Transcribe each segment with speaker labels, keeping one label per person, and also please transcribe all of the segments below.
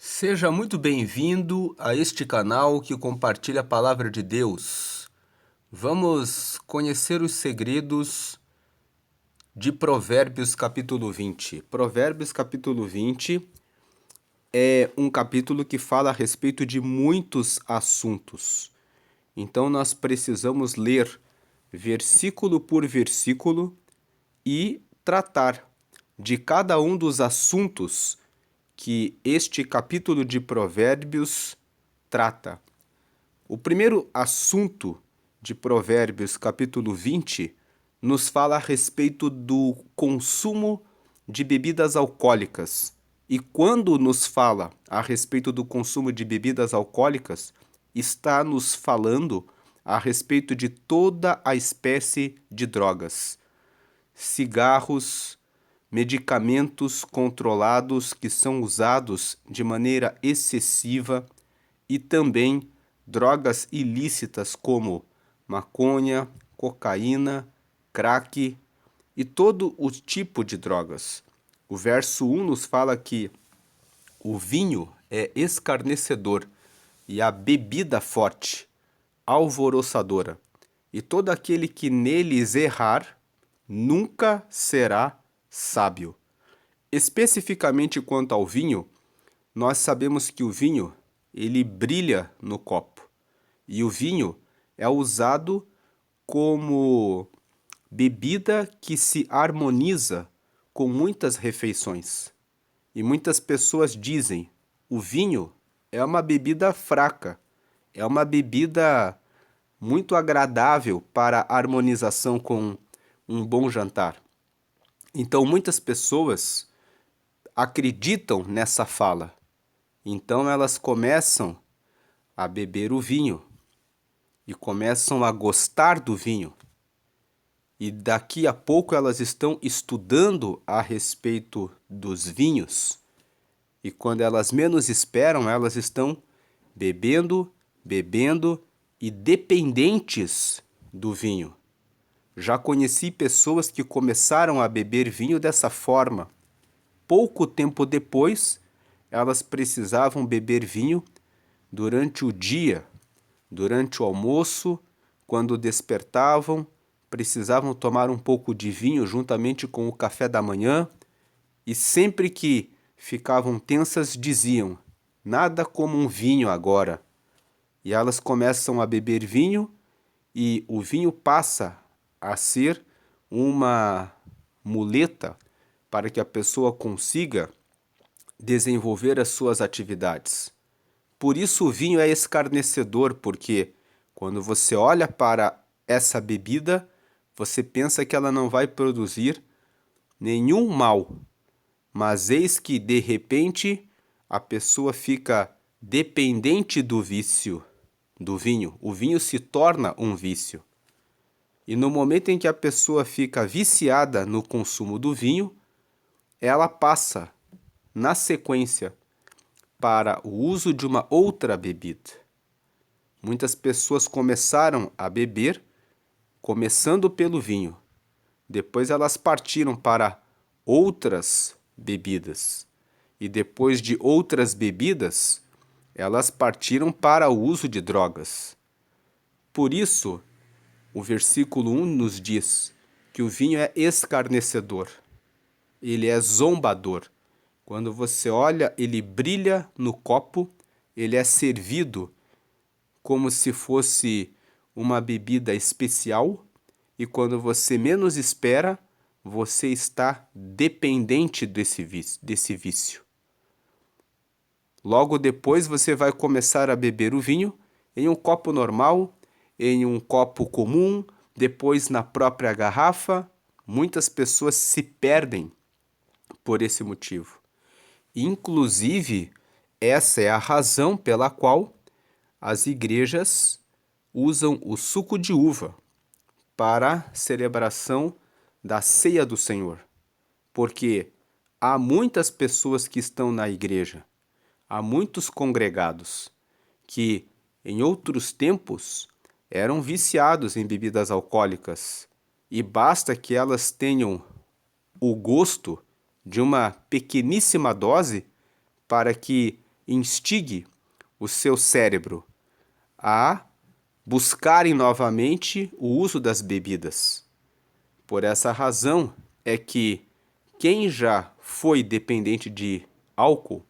Speaker 1: Seja muito bem-vindo a este canal que compartilha a palavra de Deus. Vamos conhecer os segredos de Provérbios capítulo 20. Provérbios capítulo 20 é um capítulo que fala a respeito de muitos assuntos. Então nós precisamos ler versículo por versículo e tratar de cada um dos assuntos que este capítulo de Provérbios trata. O primeiro assunto de Provérbios, capítulo 20, nos fala a respeito do consumo de bebidas alcoólicas. E quando nos fala a respeito do consumo de bebidas alcoólicas, está nos falando a respeito de toda a espécie de drogas. Cigarros, medicamentos controlados que são usados de maneira excessiva e também drogas ilícitas como maconha, cocaína, crack e todo o tipo de drogas. O verso 1 nos fala que o vinho é escarnecedor e a bebida forte, alvoroçadora, e todo aquele que neles errar nunca será sábio. Especificamente quanto ao vinho, nós sabemos que o vinho, ele brilha no copo. E o vinho é usado como bebida que se harmoniza com muitas refeições. E muitas pessoas dizem: o vinho é uma bebida fraca, é uma bebida muito agradável para a harmonização com um bom jantar. Então muitas pessoas acreditam nessa fala. Então elas começam a beber o vinho e começam a gostar do vinho. E daqui a pouco elas estão estudando a respeito dos vinhos. E quando elas menos esperam, elas estão bebendo, bebendo e dependentes do vinho. Já conheci pessoas que começaram a beber vinho dessa forma. Pouco tempo depois, elas precisavam beber vinho durante o dia, durante o almoço, quando despertavam, precisavam tomar um pouco de vinho juntamente com o café da manhã, e sempre que ficavam tensas diziam: nada como um vinho agora. E elas começam a beber vinho e o vinho passa a ser uma muleta para que a pessoa consiga desenvolver as suas atividades. Por isso o vinho é escarnecedor, porque quando você olha para essa bebida, você pensa que ela não vai produzir nenhum mal. Mas eis que, de repente, a pessoa fica dependente do vício do vinho. O vinho se torna um vício. E no momento em que a pessoa fica viciada no consumo do vinho, ela passa, na sequência, para o uso de uma outra bebida. Muitas pessoas começaram a beber, começando pelo vinho. Depois elas partiram para outras bebidas. E depois de outras bebidas, elas partiram para o uso de drogas. Por isso, o versículo 1 nos diz que o vinho é escarnecedor, ele é zombador. Quando você olha, ele brilha no copo, ele é servido como se fosse uma bebida especial, e quando você menos espera, você está dependente desse vício. Logo depois você vai começar a beber o vinho em um copo normal, em um copo comum, depois na própria garrafa. Muitas pessoas se perdem por esse motivo. Inclusive, essa é a razão pela qual as igrejas usam o suco de uva para a celebração da ceia do Senhor. Porque há muitas pessoas que estão na igreja, há muitos congregados que, em outros tempos, eram viciados em bebidas alcoólicas, e basta que elas tenham o gosto de uma pequeníssima dose para que instigue o seu cérebro a buscarem novamente o uso das bebidas. Por essa razão é que quem já foi dependente de álcool,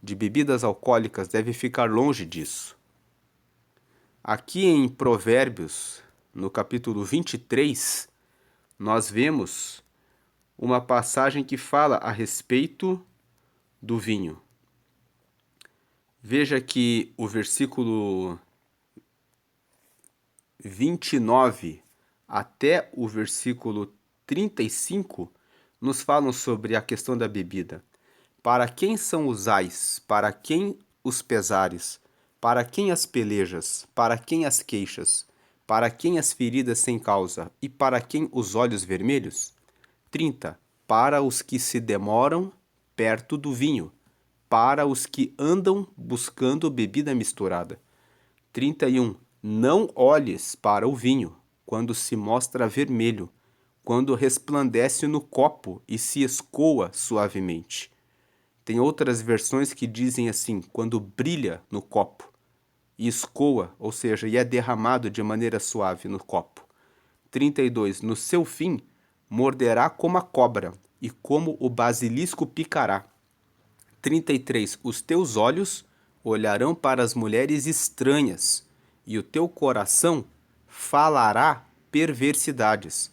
Speaker 1: de bebidas alcoólicas, deve ficar longe disso. Aqui em Provérbios, no capítulo 23, nós vemos uma passagem que fala a respeito do vinho. Veja que o versículo 29 até o versículo 35 nos falam sobre a questão da bebida. Para quem são os ais? Para quem os pesares? Para quem as pelejas? Para quem as queixas? Para quem as feridas sem causa? E para quem os olhos vermelhos? 30. Para os que se demoram perto do vinho, para os que andam buscando bebida misturada. 31. Não olhes para o vinho, quando se mostra vermelho, quando resplandece no copo e se escoa suavemente. Tem outras versões que dizem assim, quando brilha no copo e escoa, ou seja, e é derramado de maneira suave no copo. 32. No seu fim, morderá como a cobra e como o basilisco picará. 33. Os teus olhos olharão para as mulheres estranhas e o teu coração falará perversidades.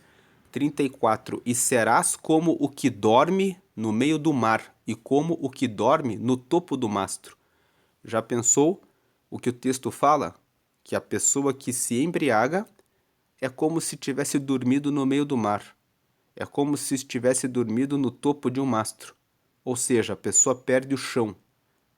Speaker 1: 34. E serás como o que dorme no meio do mar e como o que dorme no topo do mastro. Já pensou o que o texto fala? Que a pessoa que se embriaga é como se tivesse dormido no meio do mar. É como se estivesse dormido no topo de um mastro. Ou seja, a pessoa perde o chão,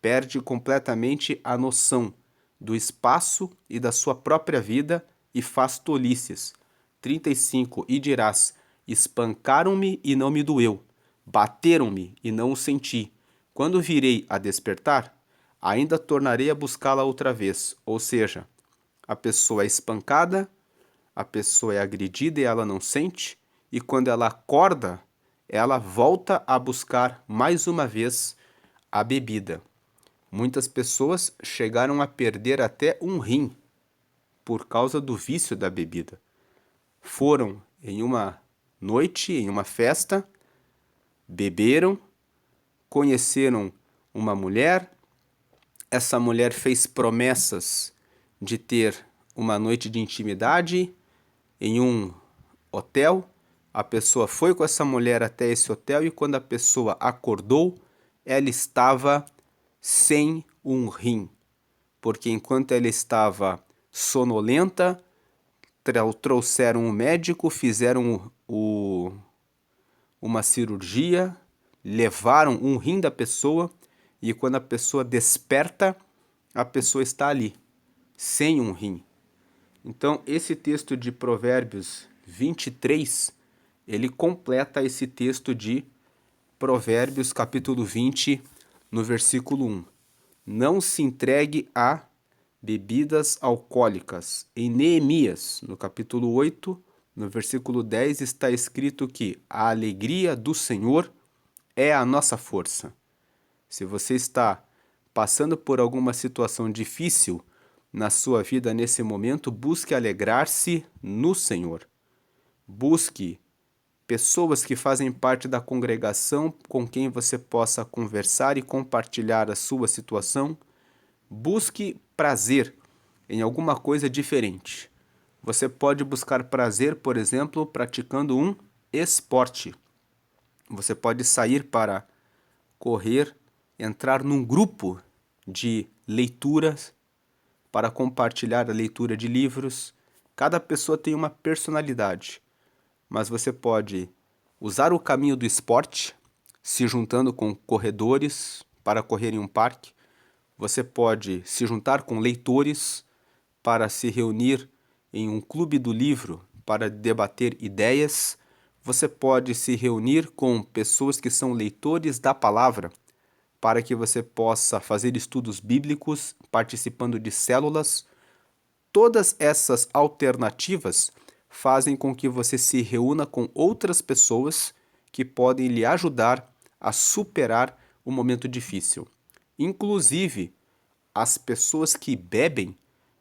Speaker 1: perde completamente a noção do espaço e da sua própria vida e faz tolices. 35. E dirás, espancaram-me e não me doeu, bateram-me e não o senti. Quando virei a despertar, ainda tornarei a buscá-la outra vez. Ou seja, a pessoa é espancada, a pessoa é agredida e ela não sente, e quando ela acorda, ela volta a buscar mais uma vez a bebida. Muitas pessoas chegaram a perder até um rim por causa do vício da bebida. Foram em uma noite, em uma festa, beberam, conheceram uma mulher, essa mulher fez promessas de ter uma noite de intimidade em um hotel. A pessoa foi com essa mulher até esse hotel e quando a pessoa acordou, ela estava sem um rim. Porque enquanto ela estava sonolenta, trouxeram um médico, fizeram uma cirurgia, levaram um rim da pessoa e quando a pessoa desperta, a pessoa está ali, sem um rim. Então, esse texto de Provérbios 23, ele completa esse texto de Provérbios capítulo 20, no versículo 1. Não se entregue a bebidas alcoólicas. Em Neemias, no capítulo 8, no versículo 10, está escrito que a alegria do Senhor é a nossa força. Se você está passando por alguma situação difícil na sua vida nesse momento, busque alegrar-se no Senhor. Busque pessoas que fazem parte da congregação com quem você possa conversar e compartilhar a sua situação. Busque prazer em alguma coisa diferente. Você pode buscar prazer, por exemplo, praticando um esporte. Você pode sair para correr, entrar num grupo de leituras para compartilhar a leitura de livros. Cada pessoa tem uma personalidade, mas você pode usar o caminho do esporte, se juntando com corredores para correr em um parque. Você pode se juntar com leitores para se reunir em um clube do livro para debater ideias. Você pode se reunir com pessoas que são leitores da palavra para que você possa fazer estudos bíblicos, participando de células. Todas essas alternativas fazem com que você se reúna com outras pessoas que podem lhe ajudar a superar o momento difícil. Inclusive, as pessoas que bebem,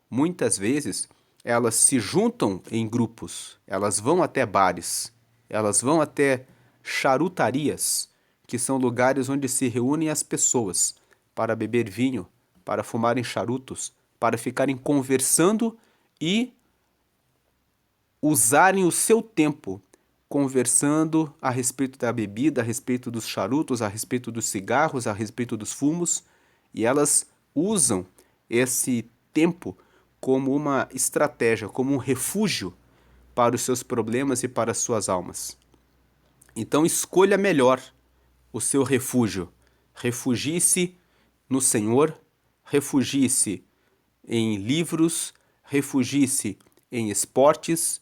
Speaker 1: muitas vezes, elas se juntam em grupos, elas vão até bares, elas vão até charutarias, que são lugares onde se reúnem as pessoas para beber vinho, para fumarem charutos, para ficarem conversando e usarem o seu tempo conversando a respeito da bebida, a respeito dos charutos, a respeito dos cigarros, a respeito dos fumos, e elas usam esse tempo como uma estratégia, como um refúgio para os seus problemas e para as suas almas. Então escolha melhor o seu refúgio. Refugie-se no Senhor, refugie-se em livros, refugie-se em esportes.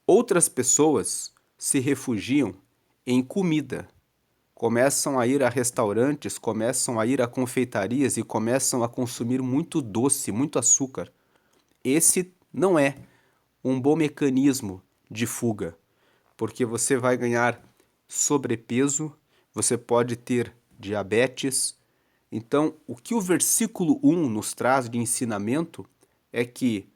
Speaker 1: Outras pessoas se refugiam em comida. Começam a ir a restaurantes, começam a ir a confeitarias e começam a consumir muito doce, muito açúcar. Esse não é um bom mecanismo de fuga, porque você vai ganhar sobrepeso, você pode ter diabetes. Então, o que o versículo 1 nos traz de ensinamento é que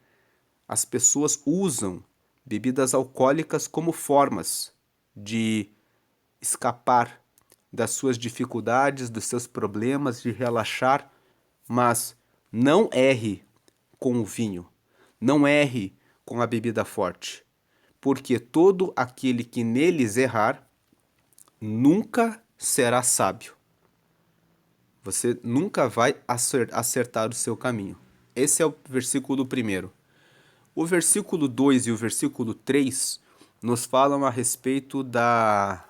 Speaker 1: as pessoas usam bebidas alcoólicas como formas de escapar das suas dificuldades, dos seus problemas, de relaxar, mas não erre com o vinho, não erre com a bebida forte, porque todo aquele que neles errar nunca será sábio. Você nunca vai acertar o seu caminho. Esse é o versículo 1. O versículo 2 e o versículo 3 nos falam a respeito da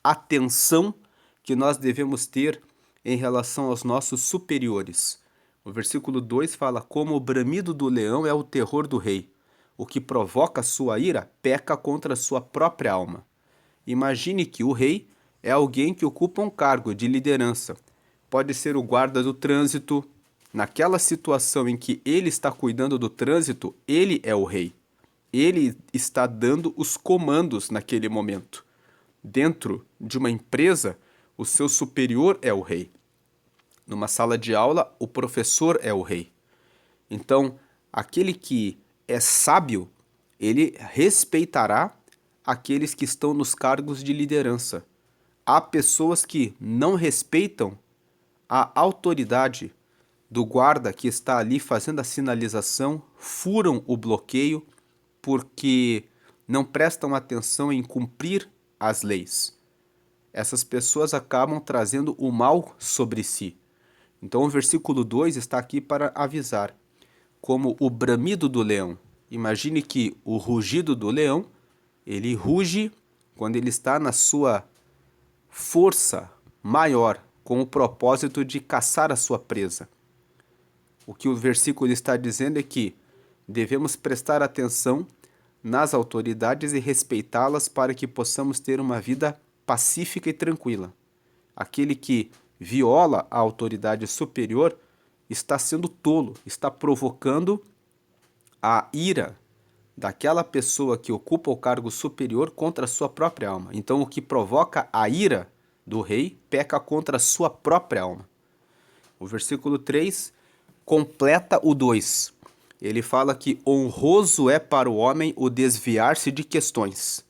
Speaker 1: atenção que nós devemos ter em relação aos nossos superiores. O versículo 2 fala: como o bramido do leão é o terror do rei. O que provoca sua ira peca contra a sua própria alma. Imagine que o rei é alguém que ocupa um cargo de liderança. Pode ser o guarda do trânsito. Naquela situação em que ele está cuidando do trânsito, ele é o rei. Ele está dando os comandos naquele momento. Dentro de uma empresa, o seu superior é o rei. Numa sala de aula, o professor é o rei. Então, aquele que é sábio, ele respeitará aqueles que estão nos cargos de liderança. Há pessoas que não respeitam a autoridade do guarda que está ali fazendo a sinalização, furam o bloqueio porque não prestam atenção em cumprir as leis. Essas pessoas acabam trazendo o mal sobre si. Então o versículo 2 está aqui para avisar, como o bramido do leão. Imagine que o rugido do leão, ele ruge quando ele está na sua força maior, com o propósito de caçar a sua presa. O que o versículo está dizendo é que devemos prestar atenção nas autoridades e respeitá-las para que possamos ter uma vida pacífica e tranquila. Aquele que viola a autoridade superior está sendo tolo, está provocando a ira daquela pessoa que ocupa o cargo superior contra a sua própria alma. Então, o que provoca a ira do rei peca contra a sua própria alma. O versículo 3 completa o 2. Ele fala que honroso é para o homem o desviar-se de questões,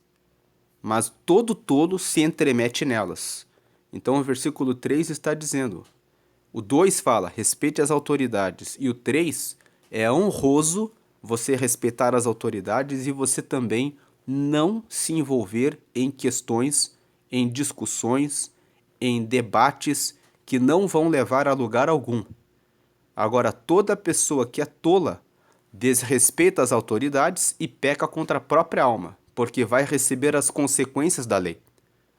Speaker 1: mas todo tolo se entremete nelas. Então o versículo 3 está dizendo, o 2 fala, respeite as autoridades, e o 3 é honroso você respeitar as autoridades e você também não se envolver em questões, em discussões, em debates que não vão levar a lugar algum. Agora, toda pessoa que é tola desrespeita as autoridades e peca contra a própria alma, porque vai receber as consequências da lei.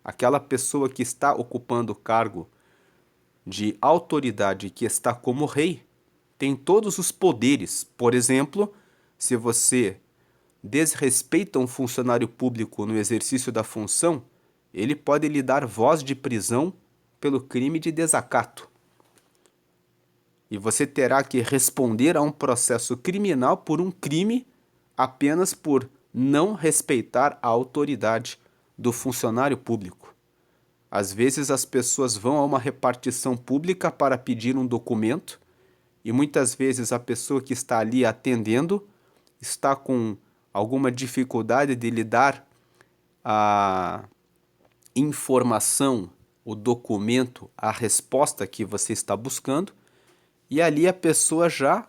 Speaker 1: Aquela pessoa que está ocupando o cargo de autoridade, que está como rei, tem todos os poderes. Por exemplo, se você desrespeita um funcionário público no exercício da função, ele pode lhe dar voz de prisão pelo crime de desacato. E você terá que responder a um processo criminal por um crime apenas por não respeitar a autoridade do funcionário público. Às vezes as pessoas vão a uma repartição pública para pedir um documento e muitas vezes a pessoa que está ali atendendo está com alguma dificuldade de lhe dar a informação, o documento, a resposta que você está buscando, e ali a pessoa já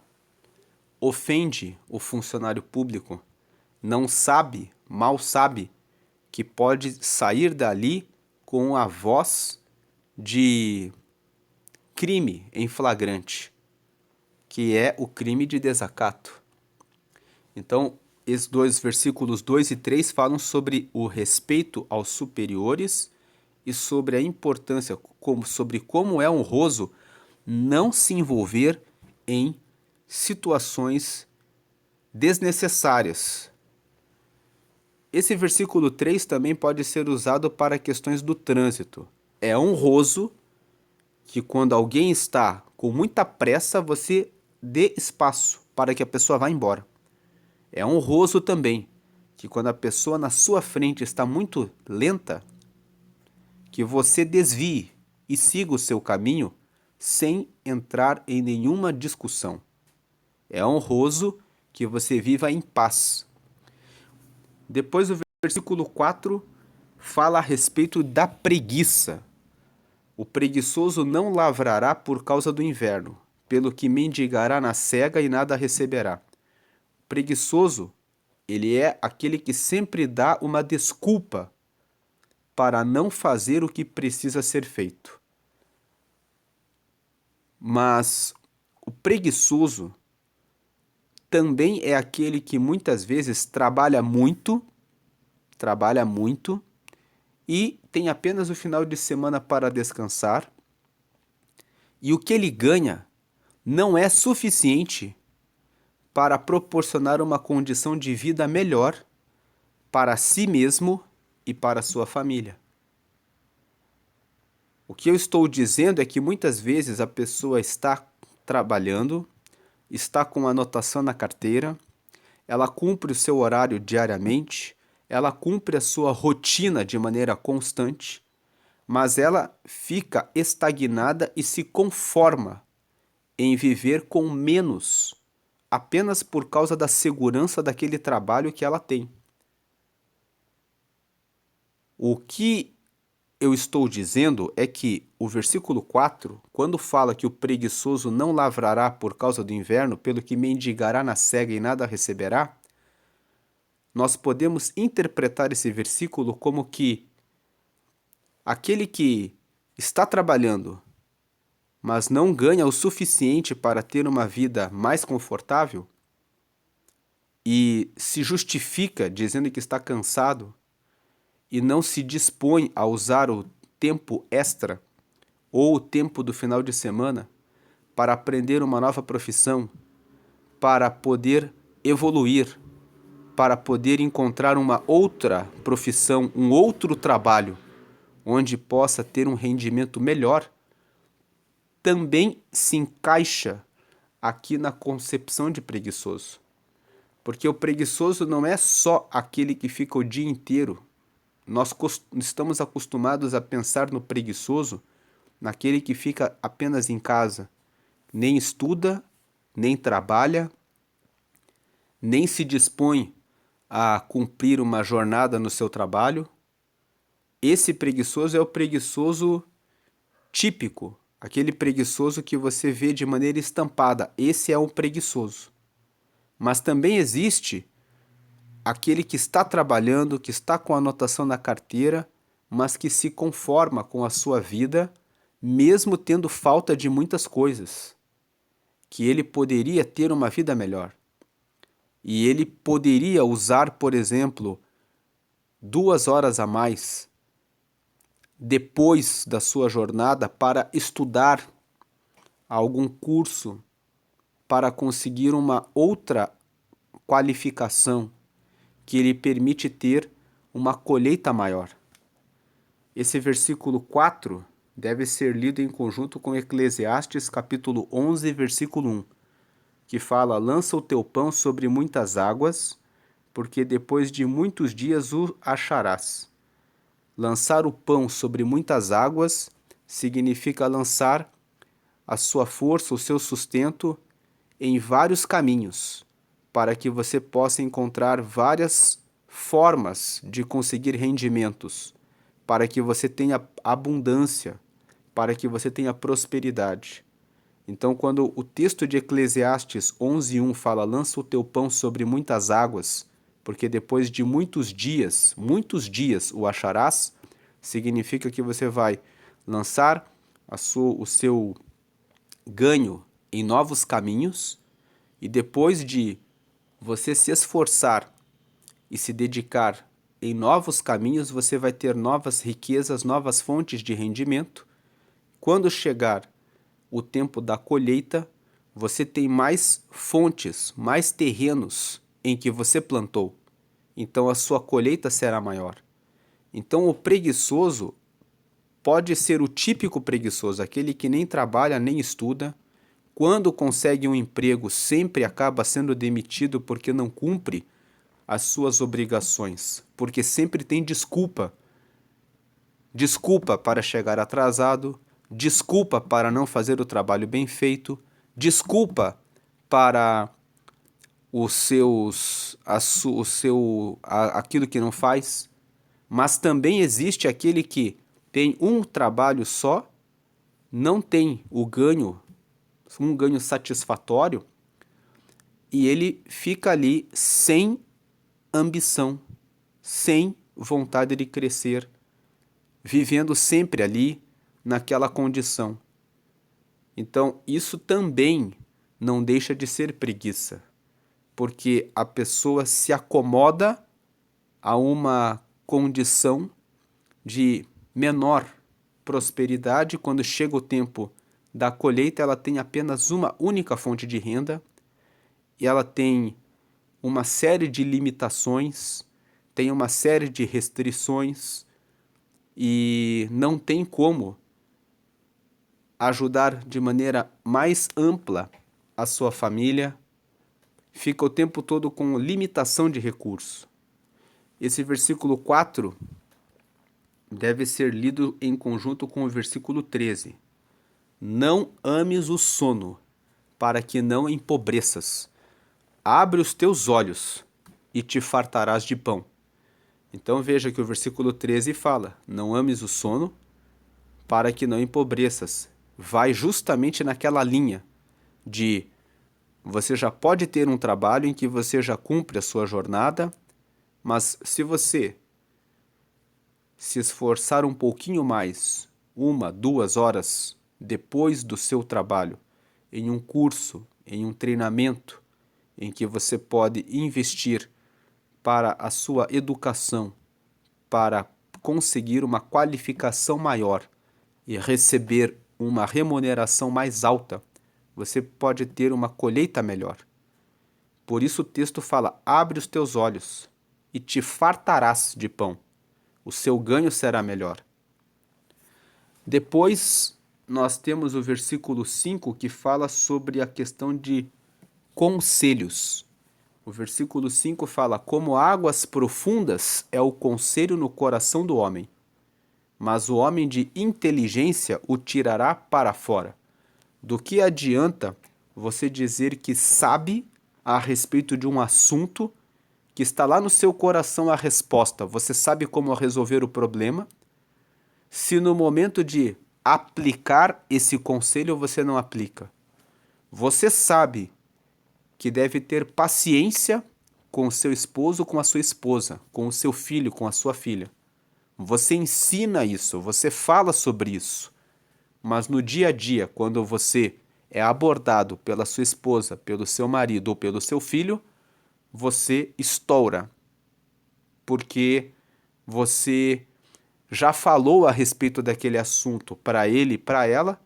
Speaker 1: ofende o funcionário público, não sabe, mal sabe, que pode sair dali com a voz de crime em flagrante, que é o crime de desacato. Então, esses dois versículos 2 e 3 falam sobre o respeito aos superiores e sobre a importância, sobre como é honroso não se envolver em situações desnecessárias. Esse versículo 3 também pode ser usado para questões do trânsito. É honroso que quando alguém está com muita pressa, você dê espaço para que a pessoa vá embora. É honroso também que quando a pessoa na sua frente está muito lenta, que você desvie e siga o seu caminho sem entrar em nenhuma discussão. É honroso que você viva em paz. Depois o versículo 4 fala a respeito da preguiça. O preguiçoso não lavrará por causa do inverno, pelo que mendigará na cega e nada receberá. O preguiçoso, ele é aquele que sempre dá uma desculpa para não fazer o que precisa ser feito. Mas o preguiçoso também é aquele que muitas vezes trabalha muito e tem apenas o final de semana para descansar, e o que ele ganha não é suficiente para proporcionar uma condição de vida melhor para si mesmo e para sua família. O que eu estou dizendo é que muitas vezes a pessoa está trabalhando, está com anotação na carteira, ela cumpre o seu horário diariamente, ela cumpre a sua rotina de maneira constante, mas ela fica estagnada e se conforma em viver com menos, apenas por causa da segurança daquele trabalho que ela tem. O que eu estou dizendo é que o versículo 4, quando fala que o preguiçoso não lavrará por causa do inverno, pelo que mendigará na cega e nada receberá, nós podemos interpretar esse versículo como que aquele que está trabalhando, mas não ganha o suficiente para ter uma vida mais confortável e se justifica dizendo que está cansado e não se dispõe a usar o tempo extra ou o tempo do final de semana para aprender uma nova profissão, para poder evoluir, para poder encontrar uma outra profissão, um outro trabalho, onde possa ter um rendimento melhor, também se encaixa aqui na concepção de preguiçoso. Porque o preguiçoso não é só aquele que fica o dia inteiro. Nós estamos acostumados a pensar no preguiçoso, naquele que fica apenas em casa, nem estuda, nem trabalha, nem se dispõe a cumprir uma jornada no seu trabalho. Esse preguiçoso é o preguiçoso típico, aquele preguiçoso que você vê de maneira estampada. Esse é um preguiçoso. Mas também existe aquele que está trabalhando, que está com a anotação na carteira, mas que se conforma com a sua vida, mesmo tendo falta de muitas coisas, que ele poderia ter uma vida melhor. E ele poderia usar, por exemplo, 2 horas a mais depois da sua jornada para estudar algum curso, para conseguir uma outra qualificação que lhe permite ter uma colheita maior. Esse versículo 4 deve ser lido em conjunto com Eclesiastes capítulo 11, versículo 1, que fala: lança o teu pão sobre muitas águas, porque depois de muitos dias o acharás. Lançar o pão sobre muitas águas significa lançar a sua força, o seu sustento em vários caminhos, para que você possa encontrar várias formas de conseguir rendimentos, para que você tenha abundância, para que você tenha prosperidade. Então, quando o texto de Eclesiastes 11:1 fala, lança o teu pão sobre muitas águas, porque depois de muitos dias o acharás, significa que você vai lançar o seu ganho em novos caminhos, e depois de você se esforçar e se dedicar em novos caminhos, você vai ter novas riquezas, novas fontes de rendimento. Quando chegar o tempo da colheita, você tem mais fontes, mais terrenos em que você plantou. Então a sua colheita será maior. Então o preguiçoso pode ser o típico preguiçoso, aquele que nem trabalha nem estuda. Quando consegue um emprego, sempre acaba sendo demitido porque não cumpre as suas obrigações, porque sempre tem desculpa. Desculpa para chegar atrasado, desculpa para não fazer o trabalho bem feito, desculpa para aquilo que não faz. Mas também existe aquele que tem um trabalho só, não tem um ganho satisfatório, e ele fica ali sem ambição, sem vontade de crescer, vivendo sempre ali naquela condição. Então, isso também não deixa de ser preguiça, porque a pessoa se acomoda a uma condição de menor prosperidade. Quando chega o tempo da colheita, ela tem apenas uma única fonte de renda, e ela tem uma série de limitações, tem uma série de restrições, e não tem como ajudar de maneira mais ampla a sua família, fica o tempo todo com limitação de recursos. Esse versículo 4 deve ser lido em conjunto com o versículo 13. Não ames o sono, para que não empobreças. Abre os teus olhos e te fartarás de pão. Então veja que o versículo 13 fala, não ames o sono, para que não empobreças. Vai justamente naquela linha de você já pode ter um trabalho em que você já cumpre a sua jornada, mas se você se esforçar um pouquinho mais, 1, 2 horas depois do seu trabalho, em um curso, em um treinamento, em que você pode investir para a sua educação, para conseguir uma qualificação maior e receber uma remuneração mais alta, você pode ter uma colheita melhor. Por isso o texto fala, abre os teus olhos e te fartarás de pão. O seu ganho será melhor. Depois nós temos o versículo 5 que fala sobre a questão de conselhos. O versículo 5 fala, como águas profundas é o conselho no coração do homem, mas o homem de inteligência o tirará para fora. Do que adianta você dizer que sabe a respeito de um assunto que está lá no seu coração a resposta, você sabe como resolver o problema, se no momento de aplicar esse conselho você não aplica? Você sabe que deve ter paciência com o seu esposo, com a sua esposa, com o seu filho, com a sua filha. Você ensina isso, você fala sobre isso. Mas no dia a dia, quando você é abordado pela sua esposa, pelo seu marido ou pelo seu filho, você estoura, porque você já falou a respeito daquele assunto para ele e para ela,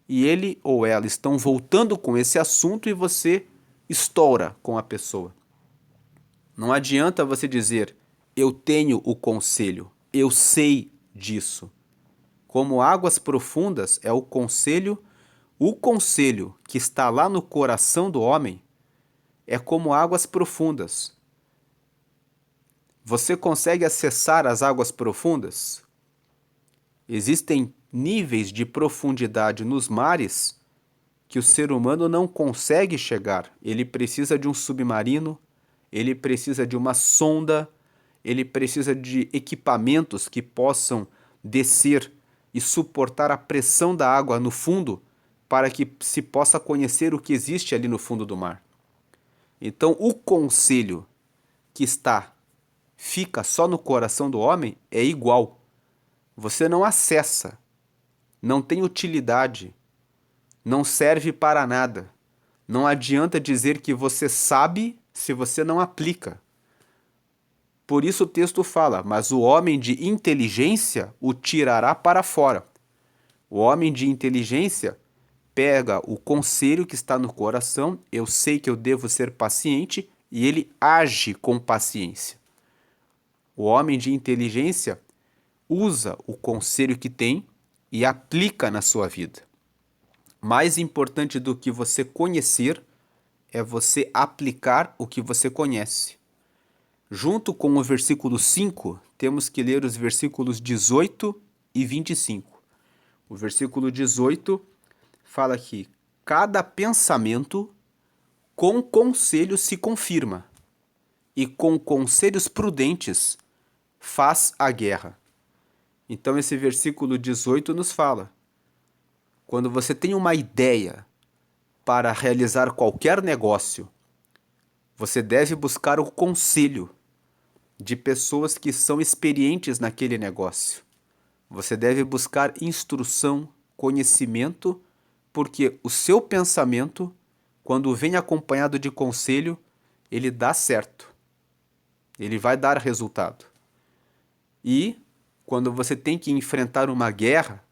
Speaker 1: e ele ou ela estão voltando com esse assunto e você estoura com a pessoa. Não adianta você dizer, eu tenho o conselho, eu sei disso. Como águas profundas é o conselho que está lá no coração do homem é como águas profundas. Você consegue acessar as águas profundas? Existem níveis de profundidade nos mares que o ser humano não consegue chegar. Ele precisa de um submarino, ele precisa de uma sonda, ele precisa de equipamentos que possam descer e suportar a pressão da água no fundo para que se possa conhecer o que existe ali no fundo do mar. Então, o conselho que fica só no coração do homem é igual. Você não acessa, não tem utilidade, não serve para nada. Não adianta dizer que você sabe se você não aplica. Por isso o texto fala, mas o homem de inteligência o tirará para fora. O homem de inteligência pega o conselho que está no coração, eu sei que eu devo ser paciente, e ele age com paciência. O homem de inteligência usa o conselho que tem e aplica na sua vida. Mais importante do que você conhecer é você aplicar o que você conhece. Junto com o versículo 5, temos que ler os versículos 18 e 25. O versículo 18 fala que cada pensamento com conselho se confirma, e com conselhos prudentes faz a guerra. Então esse versículo 18 nos fala: quando você tem uma ideia para realizar qualquer negócio, você deve buscar o conselho de pessoas que são experientes naquele negócio. Você deve buscar instrução, conhecimento, porque o seu pensamento, quando vem acompanhado de conselho, ele dá certo. Ele vai dar resultado. E quando você tem que enfrentar uma guerra,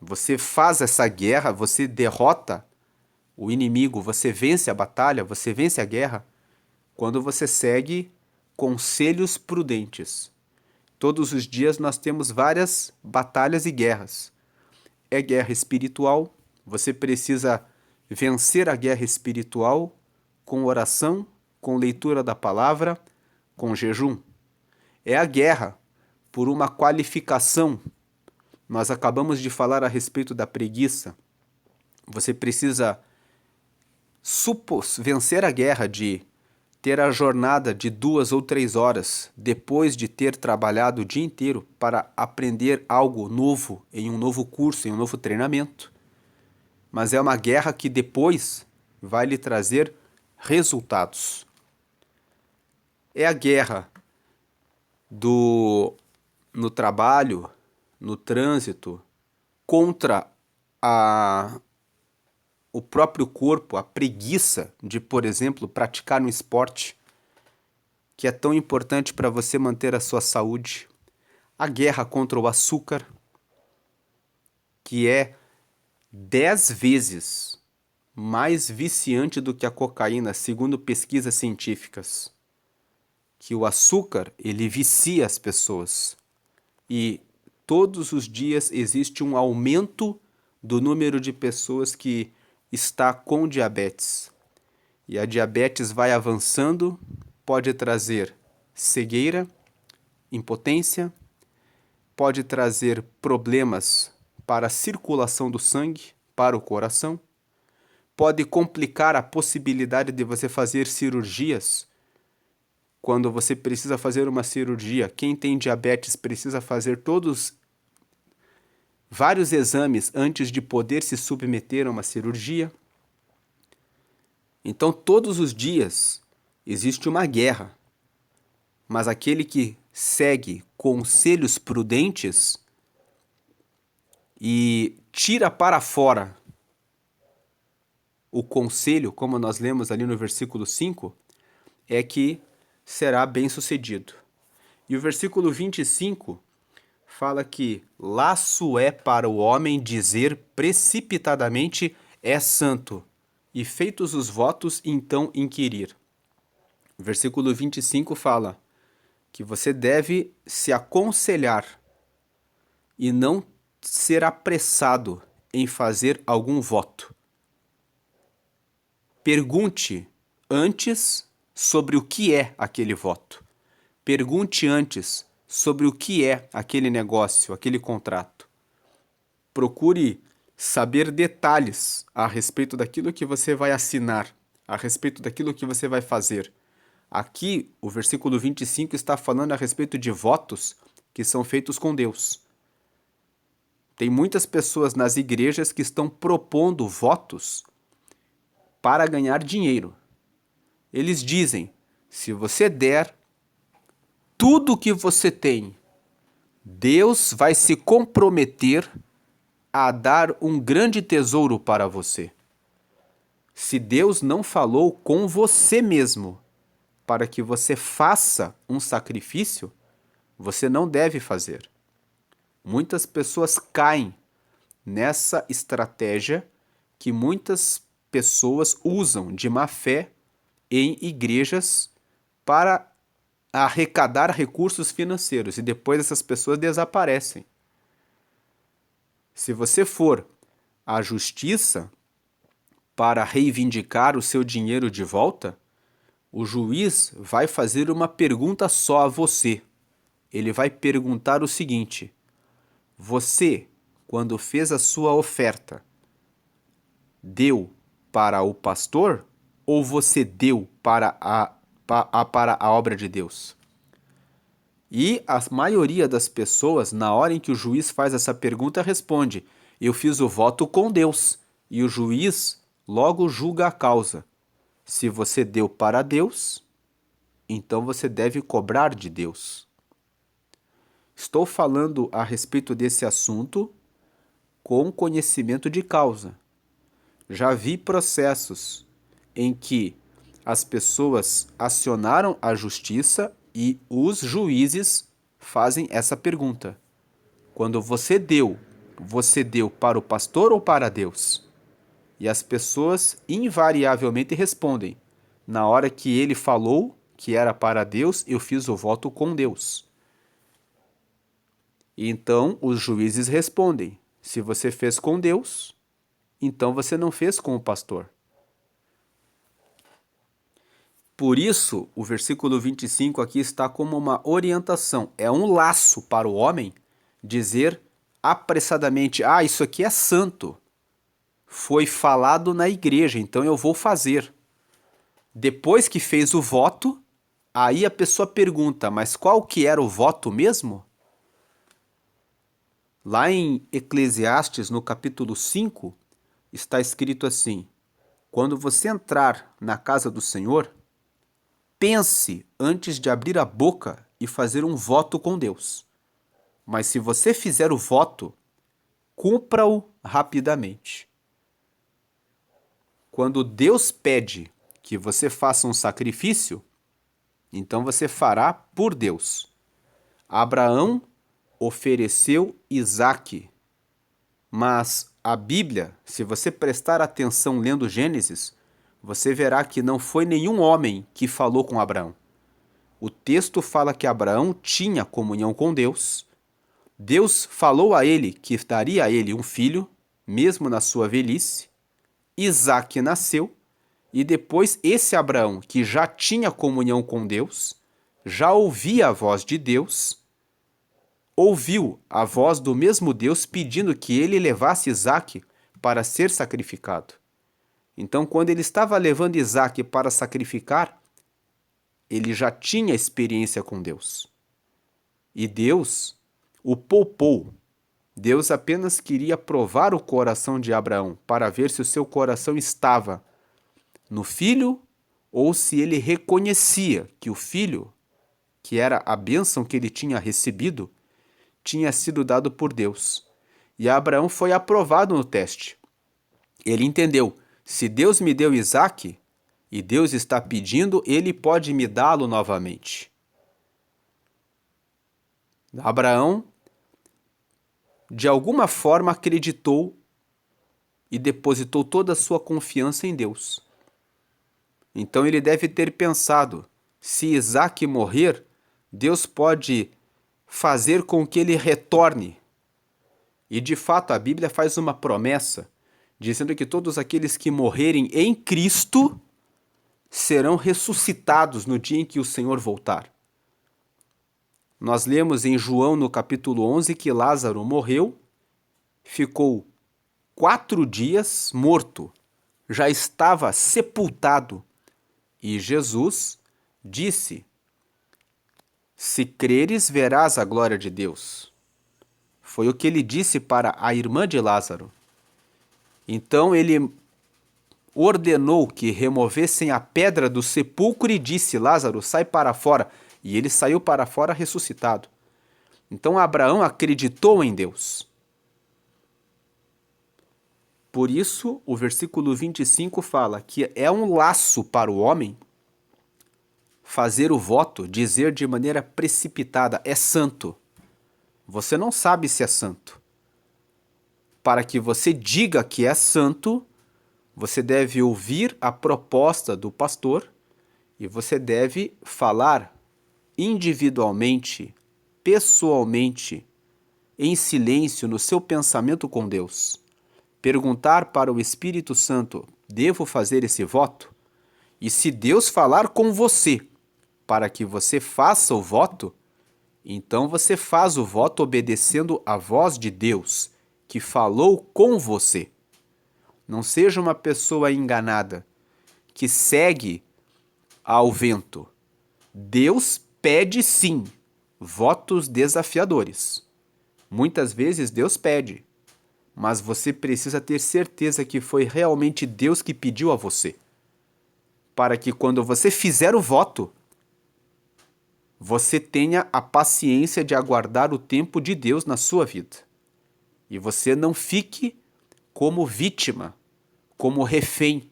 Speaker 1: você faz essa guerra, você derrota o inimigo, você vence a batalha, você vence a guerra, quando você segue conselhos prudentes. Todos os dias nós temos várias batalhas e guerras. É guerra espiritual, você precisa vencer a guerra espiritual com oração, com leitura da palavra, com jejum. É a guerra por uma qualificação. Nós acabamos de falar a respeito da preguiça. Você precisa vencer a guerra de ter a jornada de 2 ou 3 horas depois de ter trabalhado o dia inteiro para aprender algo novo em um novo curso, em um novo treinamento. Mas é uma guerra que depois vai lhe trazer resultados. É a guerra no trabalho, no trânsito, contra o próprio corpo, a preguiça de, por exemplo, praticar um esporte que é tão importante para você manter a sua saúde. A guerra contra o açúcar, que é 10 vezes mais viciante do que a cocaína, segundo pesquisas científicas. Que o açúcar, ele vicia as pessoas. E todos os dias existe um aumento do número de pessoas que está com diabetes. E a diabetes vai avançando, pode trazer cegueira, impotência, pode trazer problemas para a circulação do sangue, para o coração, pode complicar a possibilidade de você fazer cirurgias. Quando você precisa fazer uma cirurgia, quem tem diabetes precisa fazer vários exames antes de poder se submeter a uma cirurgia. Então, todos os dias existe uma guerra, mas aquele que segue conselhos prudentes e tira para fora o conselho, como nós lemos ali no versículo 5, é que será bem-sucedido. E o versículo 25 fala que laço é para o homem dizer precipitadamente é santo, e feitos os votos, então inquirir. O versículo 25 fala que você deve se aconselhar e não ser apressado em fazer algum voto. Pergunte antes sobre o que é aquele voto. Pergunte antes sobre o que é aquele negócio, aquele contrato. Procure saber detalhes a respeito daquilo que você vai assinar, a respeito daquilo que você vai fazer. Aqui, o versículo 25 está falando a respeito de votos que são feitos com Deus. Tem muitas pessoas nas igrejas que estão propondo votos para ganhar dinheiro. Eles dizem, se você der tudo o que você tem, Deus vai se comprometer a dar um grande tesouro para você. Se Deus não falou com você mesmo para que você faça um sacrifício, você não deve fazer. Muitas pessoas caem nessa estratégia que muitas pessoas usam de má fé em igrejas para arrecadar recursos financeiros e depois essas pessoas desaparecem. Se você for à justiça para reivindicar o seu dinheiro de volta, o juiz vai fazer uma pergunta só a você. Ele vai perguntar o seguinte: você, quando fez a sua oferta, deu para o pastor ou você deu para a obra de Deus? E a maioria das pessoas, na hora em que o juiz faz essa pergunta, responde: eu fiz o voto com Deus. E o juiz logo julga a causa. Se você deu para Deus, então você deve cobrar de Deus. Estou falando a respeito desse assunto com conhecimento de causa. Já vi processos em que as pessoas acionaram a justiça e os juízes fazem essa pergunta: quando você deu para o pastor ou para Deus? E as pessoas invariavelmente respondem: na hora que ele falou que era para Deus, eu fiz o voto com Deus. E então os juízes respondem: se você fez com Deus, então você não fez com o pastor. Por isso, o versículo 25 aqui está como uma orientação. É um laço para o homem dizer apressadamente: isso aqui é santo. Foi falado na igreja, então eu vou fazer. Depois que fez o voto, aí a pessoa pergunta: mas qual que era o voto mesmo? Lá em Eclesiastes, no capítulo 5, está escrito assim: quando você entrar na casa do Senhor, pense antes de abrir a boca e fazer um voto com Deus. Mas se você fizer o voto, cumpra-o rapidamente. Quando Deus pede que você faça um sacrifício, então você fará por Deus. Abraão ofereceu Isaque, mas a Bíblia, se você prestar atenção lendo Gênesis, você verá que não foi nenhum homem que falou com Abraão. O texto fala que Abraão tinha comunhão com Deus. Deus falou a ele que daria a ele um filho, mesmo na sua velhice. Isaque nasceu, e depois esse Abraão, que já tinha comunhão com Deus, já ouvia a voz de Deus, ouviu a voz do mesmo Deus pedindo que ele levasse Isaque para ser sacrificado. Então, quando ele estava levando Isaque para sacrificar, ele já tinha experiência com Deus. E Deus o poupou. Deus apenas queria provar o coração de Abraão para ver se o seu coração estava no filho ou se ele reconhecia que o filho, que era a bênção que ele tinha recebido, tinha sido dado por Deus. E Abraão foi aprovado no teste. Ele entendeu: se Deus me deu Isaque e Deus está pedindo, ele pode me dá-lo novamente. Abraão, de alguma forma, acreditou e depositou toda a sua confiança em Deus. Então ele deve ter pensado: se Isaque morrer, Deus pode fazer com que ele retorne. E de fato a Bíblia faz uma promessa, dizendo que todos aqueles que morrerem em Cristo serão ressuscitados no dia em que o Senhor voltar. Nós lemos em João no capítulo 11 que Lázaro morreu, ficou 4 dias morto, já estava sepultado. E Jesus disse: se creres, verás a glória de Deus. Foi o que ele disse para a irmã de Lázaro. Então ele ordenou que removessem a pedra do sepulcro e disse: Lázaro, sai para fora. E ele saiu para fora ressuscitado. Então Abraão acreditou em Deus. Por isso, o versículo 25 fala que é um laço para o homem fazer o voto, dizer de maneira precipitada: é santo. Você não sabe se é santo. Para que você diga que é santo, você deve ouvir a proposta do pastor e você deve falar individualmente, pessoalmente, em silêncio no seu pensamento com Deus. Perguntar para o Espírito Santo: devo fazer esse voto? E se Deus falar com você para que você faça o voto, então você faz o voto obedecendo a voz de Deus, que falou com você. Não seja uma pessoa enganada, que segue ao vento. Deus pede sim votos desafiadores. Muitas vezes Deus pede, mas você precisa ter certeza que foi realmente Deus que pediu a você. Para que quando você fizer o voto, você tenha a paciência de aguardar o tempo de Deus na sua vida. E você não fique como vítima, como refém,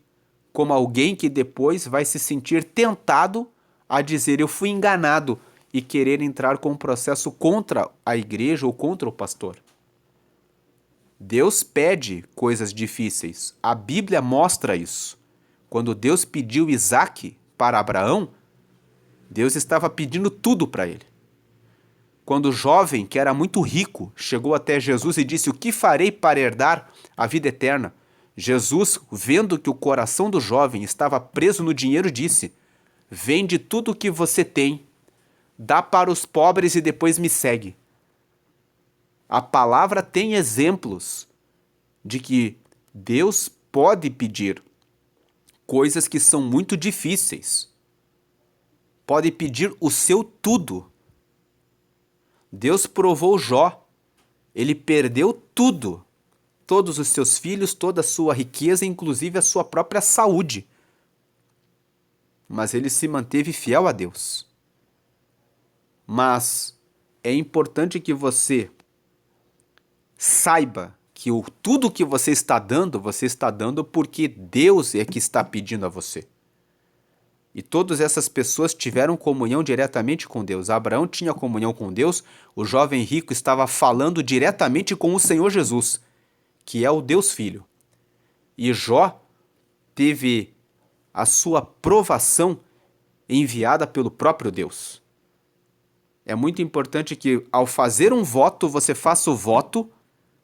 Speaker 1: como alguém que depois vai se sentir tentado a dizer: eu fui enganado, e querer entrar com um processo contra a igreja ou contra o pastor. Deus pede coisas difíceis. A Bíblia mostra isso. Quando Deus pediu Isaque para Abraão, Deus estava pedindo tudo para ele. Quando o jovem, que era muito rico, chegou até Jesus e disse: o que farei para herdar a vida eterna? Jesus, vendo que o coração do jovem estava preso no dinheiro, disse: vende tudo o que você tem, dá para os pobres e depois me segue. A palavra tem exemplos de que Deus pode pedir coisas que são muito difíceis. Pode pedir o seu tudo. Deus provou Jó. Ele perdeu tudo. Todos os seus filhos, toda a sua riqueza, inclusive a sua própria saúde. Mas ele se manteve fiel a Deus. Mas é importante que você saiba que tudo que você está dando porque Deus é que está pedindo a você. E todas essas pessoas tiveram comunhão diretamente com Deus. Abraão tinha comunhão com Deus, o jovem rico estava falando diretamente com o Senhor Jesus, que é o Deus Filho. E Jó teve a sua provação enviada pelo próprio Deus. É muito importante que, ao fazer um voto, você faça o voto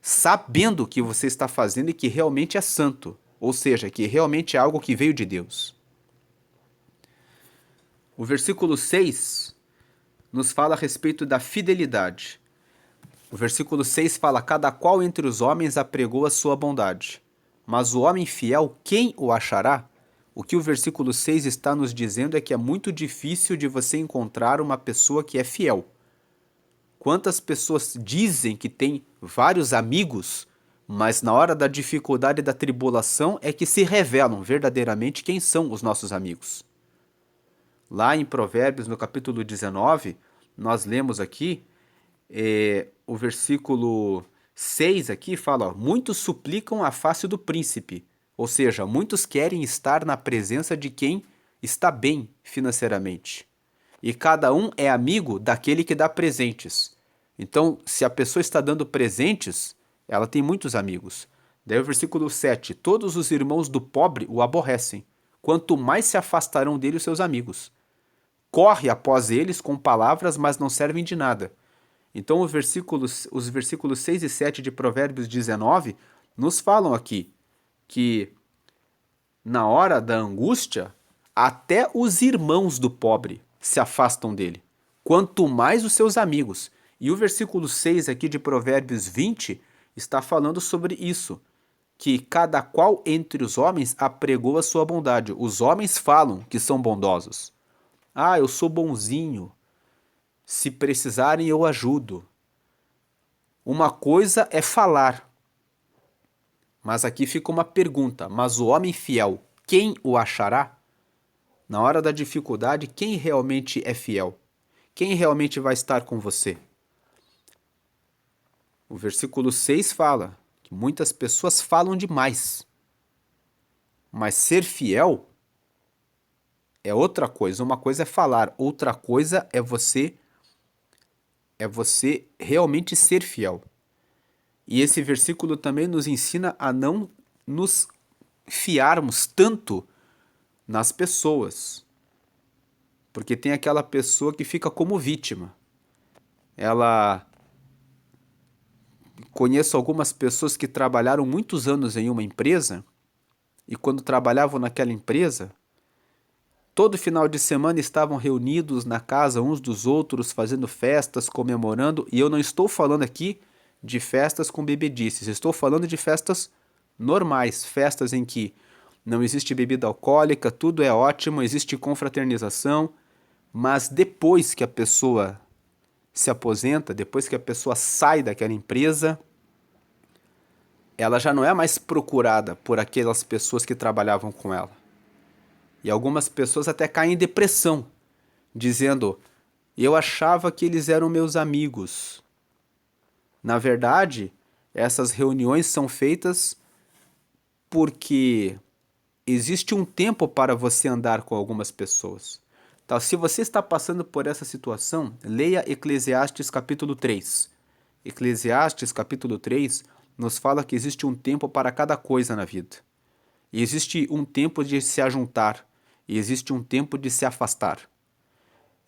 Speaker 1: sabendo o que você está fazendo e que realmente é santo, ou seja, que realmente é algo que veio de Deus. O versículo 6 nos fala a respeito da fidelidade. O versículo 6 fala: cada qual entre os homens apregou a sua bondade. Mas o homem fiel, quem o achará? O que o versículo 6 está nos dizendo é que é muito difícil de você encontrar uma pessoa que é fiel. Quantas pessoas dizem que têm vários amigos, mas na hora da dificuldade e da tribulação é que se revelam verdadeiramente quem são os nossos amigos. Lá em Provérbios, no capítulo 19, nós lemos aqui, o versículo 6 aqui fala: muitos suplicam a face do príncipe, ou seja, muitos querem estar na presença de quem está bem financeiramente. E cada um é amigo daquele que dá presentes. Então, se a pessoa está dando presentes, ela tem muitos amigos. Daí o versículo 7, todos os irmãos do pobre o aborrecem, quanto mais se afastarão dele os seus amigos. Corre após eles com palavras, mas não servem de nada. Então os versículos 6 e 7 de Provérbios 19 nos falam aqui que na hora da angústia, até os irmãos do pobre se afastam dele, quanto mais os seus amigos. E o versículo 6 aqui de Provérbios 20 está falando sobre isso, que cada qual entre os homens apregou a sua bondade. Os homens falam que são bondosos. Ah, eu sou bonzinho. Se precisarem, eu ajudo. Uma coisa é falar. Mas aqui fica uma pergunta. Mas o homem fiel, quem o achará? Na hora da dificuldade, quem realmente é fiel? Quem realmente vai estar com você? O versículo 6 fala que muitas pessoas falam demais. Mas ser fiel é outra coisa. Uma coisa é falar, outra coisa é você realmente ser fiel. E esse versículo também nos ensina a não nos fiarmos tanto nas pessoas. Porque tem aquela pessoa que fica como vítima. Conheço algumas pessoas que trabalharam muitos anos em uma empresa e quando trabalhavam naquela empresa, todo final de semana estavam reunidos na casa uns dos outros, fazendo festas, comemorando, e eu não estou falando aqui de festas com bebedices, estou falando de festas normais, festas em que não existe bebida alcoólica, tudo é ótimo, existe confraternização, mas depois que a pessoa se aposenta, depois que a pessoa sai daquela empresa, ela já não é mais procurada por aquelas pessoas que trabalhavam com ela. E algumas pessoas até caem em depressão, dizendo: eu achava que eles eram meus amigos. Na verdade, essas reuniões são feitas porque existe um tempo para você andar com algumas pessoas. Então, se você está passando por essa situação, leia Eclesiastes capítulo 3. Eclesiastes capítulo 3 nos fala que existe um tempo para cada coisa na vida. E existe um tempo de se ajuntar. E existe um tempo de se afastar.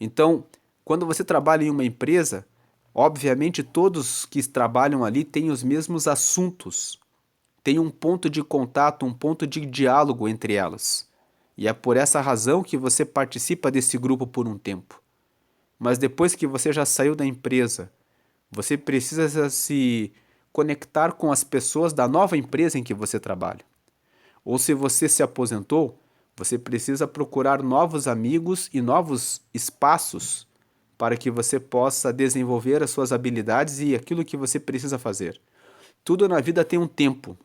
Speaker 1: Então, quando você trabalha em uma empresa, obviamente todos que trabalham ali têm os mesmos assuntos. Tem um ponto de contato, um ponto de diálogo entre elas. E é por essa razão que você participa desse grupo por um tempo. Mas depois que você já saiu da empresa, você precisa se conectar com as pessoas da nova empresa em que você trabalha. Ou se você se aposentou, você precisa procurar novos amigos e novos espaços para que você possa desenvolver as suas habilidades e aquilo que você precisa fazer. Tudo na vida tem um tempo.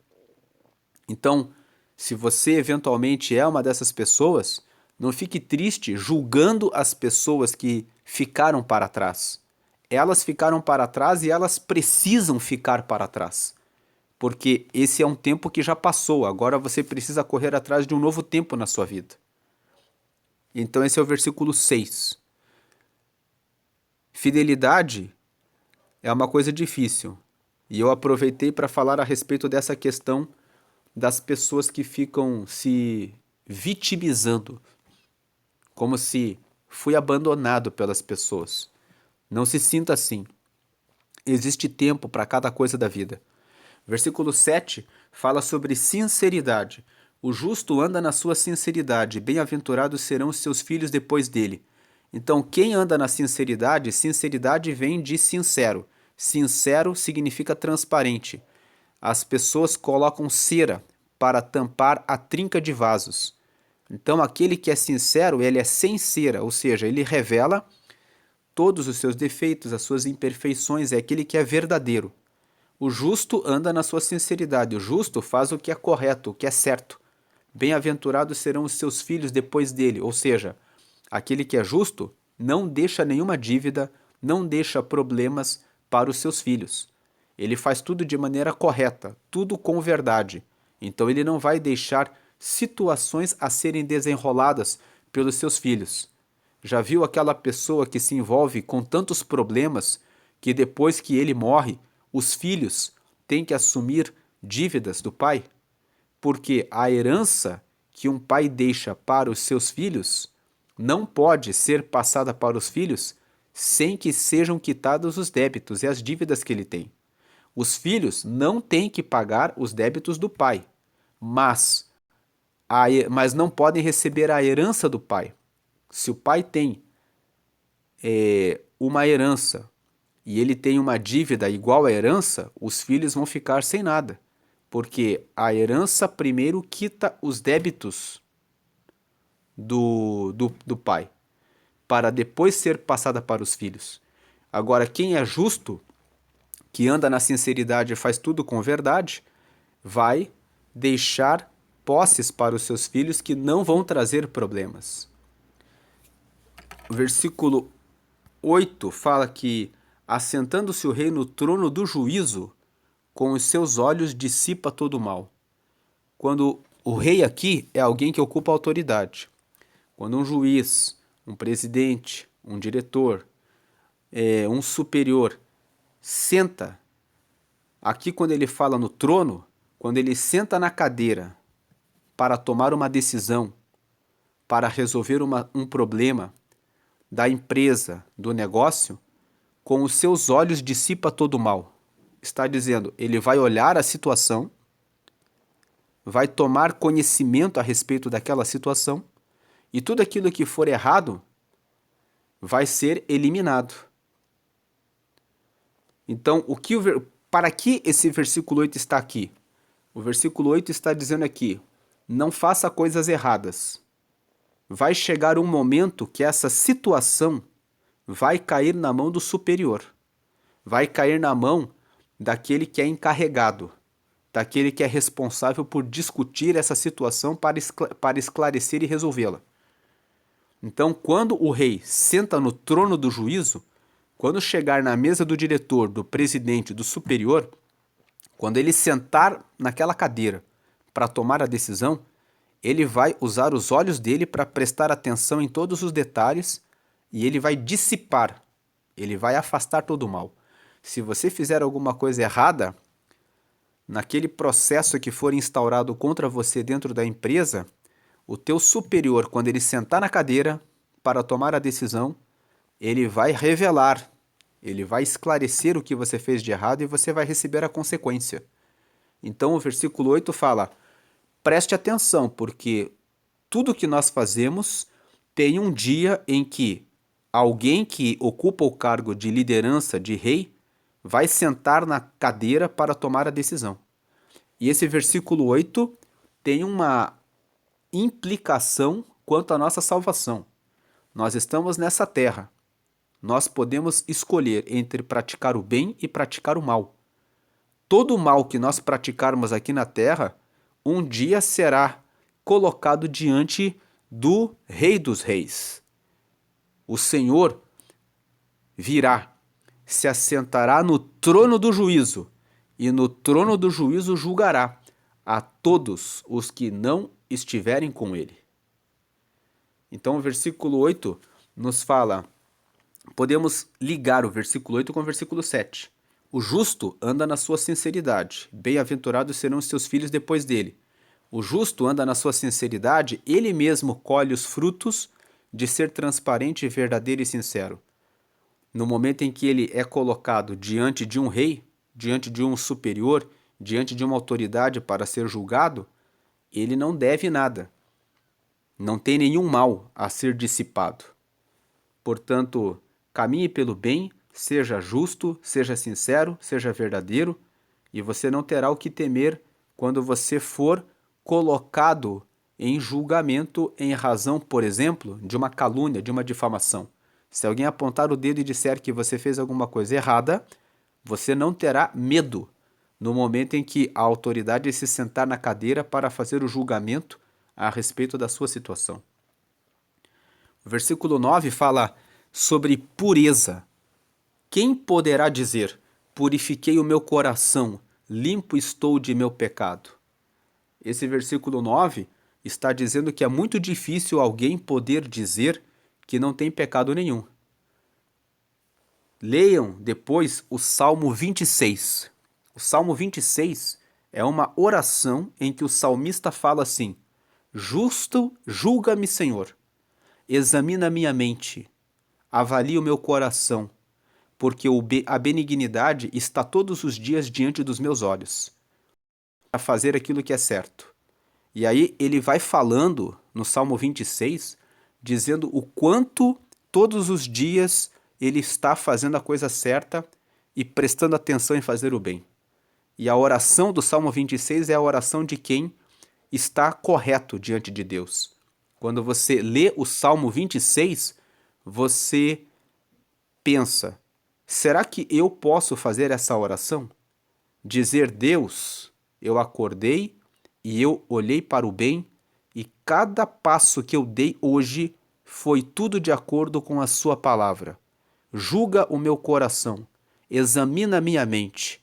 Speaker 1: Então, se você eventualmente é uma dessas pessoas, não fique triste julgando as pessoas que ficaram para trás. Elas ficaram para trás e elas precisam ficar para trás. Porque esse é um tempo que já passou, agora você precisa correr atrás de um novo tempo na sua vida. Então esse é o versículo 6. Fidelidade é uma coisa difícil. E eu aproveitei para falar a respeito dessa questão das pessoas que ficam se vitimizando, como se fui abandonado pelas pessoas. Não se sinta assim. Existe tempo para cada coisa da vida. Versículo 7 fala sobre sinceridade. O justo anda na sua sinceridade, bem-aventurados serão os seus filhos depois dele. Então, quem anda na sinceridade, sinceridade vem de sincero. Sincero significa transparente. As pessoas colocam cera para tampar a trinca de vasos. Então, aquele que é sincero, ele é sem cera, ou seja, ele revela todos os seus defeitos, as suas imperfeições, é aquele que é verdadeiro. O justo anda na sua sinceridade, o justo faz o que é correto, o que é certo. Bem-aventurados serão os seus filhos depois dele, ou seja, aquele que é justo não deixa nenhuma dívida, não deixa problemas para os seus filhos. Ele faz tudo de maneira correta, tudo com verdade. Então ele não vai deixar situações a serem desenroladas pelos seus filhos. Já viu aquela pessoa que se envolve com tantos problemas que depois que ele morre, os filhos têm que assumir dívidas do pai? Porque a herança que um pai deixa para os seus filhos não pode ser passada para os filhos sem que sejam quitados os débitos e as dívidas que ele tem. Os filhos não têm que pagar os débitos do pai, mas não podem receber a herança do pai. Se o pai tem uma herança e ele tem uma dívida igual à herança, os filhos vão ficar sem nada, Porque a herança primeiro quita os débitos do pai, para depois ser passada para os filhos. Agora, quem é justo, que anda na sinceridade e faz tudo com verdade, vai deixar posses para os seus filhos que não vão trazer problemas. O versículo 8 fala que, assentando-se o rei no trono do juízo, com os seus olhos dissipa todo o mal. Quando o rei aqui é alguém que ocupa autoridade. Quando um juiz, um presidente, um diretor, um superior senta, aqui quando ele fala no trono, quando ele senta na cadeira para tomar uma decisão, para resolver um problema da empresa, do negócio, com os seus olhos dissipa todo o mal. Está dizendo, ele vai olhar a situação, vai tomar conhecimento a respeito daquela situação e tudo aquilo que for errado vai ser eliminado. Então, para que esse versículo 8 está aqui? O versículo 8 está dizendo aqui, não faça coisas erradas. Vai chegar um momento que essa situação vai cair na mão do superior. Vai cair na mão daquele que é encarregado, daquele que é responsável por discutir essa situação para esclarecer e resolvê-la. Então, quando o rei senta no trono do juízo, quando chegar na mesa do diretor, do presidente, do superior, quando ele sentar naquela cadeira para tomar a decisão, ele vai usar os olhos dele para prestar atenção em todos os detalhes e ele vai dissipar, ele vai afastar todo o mal. Se você fizer alguma coisa errada, naquele processo que for instaurado contra você dentro da empresa, o teu superior, quando ele sentar na cadeira para tomar a decisão, ele vai revelar, ele vai esclarecer o que você fez de errado e você vai receber a consequência. Então o versículo 8 fala, preste atenção, porque tudo que nós fazemos tem um dia em que alguém que ocupa o cargo de liderança, de rei, vai sentar na cadeira para tomar a decisão. E esse versículo 8 tem uma implicação quanto à nossa salvação. Nós estamos nessa terra. Nós podemos escolher entre praticar o bem e praticar o mal. Todo o mal que nós praticarmos aqui na terra, um dia será colocado diante do Rei dos Reis. O Senhor virá, se assentará no trono do juízo, e no trono do juízo julgará a todos os que não estiverem com ele. Então o versículo 8 nos fala, podemos ligar o versículo 8 com o versículo 7. O justo anda na sua sinceridade, bem-aventurados serão os seus filhos depois dele. O justo anda na sua sinceridade, ele mesmo colhe os frutos de ser transparente, verdadeiro e sincero. No momento em que ele é colocado diante de um rei, diante de um superior, diante de uma autoridade para ser julgado, ele não deve nada. Não tem nenhum mal a ser dissipado. Portanto, caminhe pelo bem, seja justo, seja sincero, seja verdadeiro, e você não terá o que temer quando você for colocado em julgamento em razão, por exemplo, de uma calúnia, de uma difamação. Se alguém apontar o dedo e disser que você fez alguma coisa errada, você não terá medo no momento em que a autoridade se sentar na cadeira para fazer o julgamento a respeito da sua situação. O versículo 9 fala sobre pureza. Quem poderá dizer, purifiquei o meu coração, limpo estou de meu pecado? Esse versículo 9 está dizendo que é muito difícil alguém poder dizer que não tem pecado nenhum. Leiam depois o Salmo 26. O Salmo 26 é uma oração em que o salmista fala assim, justo julga-me, Senhor, examina minha mente, avalia o meu coração, porque a benignidade está todos os dias diante dos meus olhos, para fazer aquilo que é certo. E aí ele vai falando no Salmo 26, dizendo o quanto todos os dias ele está fazendo a coisa certa e prestando atenção em fazer o bem. E a oração do Salmo 26 é a oração de quem está correto diante de Deus. Quando você lê o Salmo 26, você pensa: será que eu posso fazer essa oração? Dizer: Deus, eu acordei e eu olhei para o bem, e cada passo que eu dei hoje foi tudo de acordo com a sua palavra. Julga o meu coração, examina minha mente,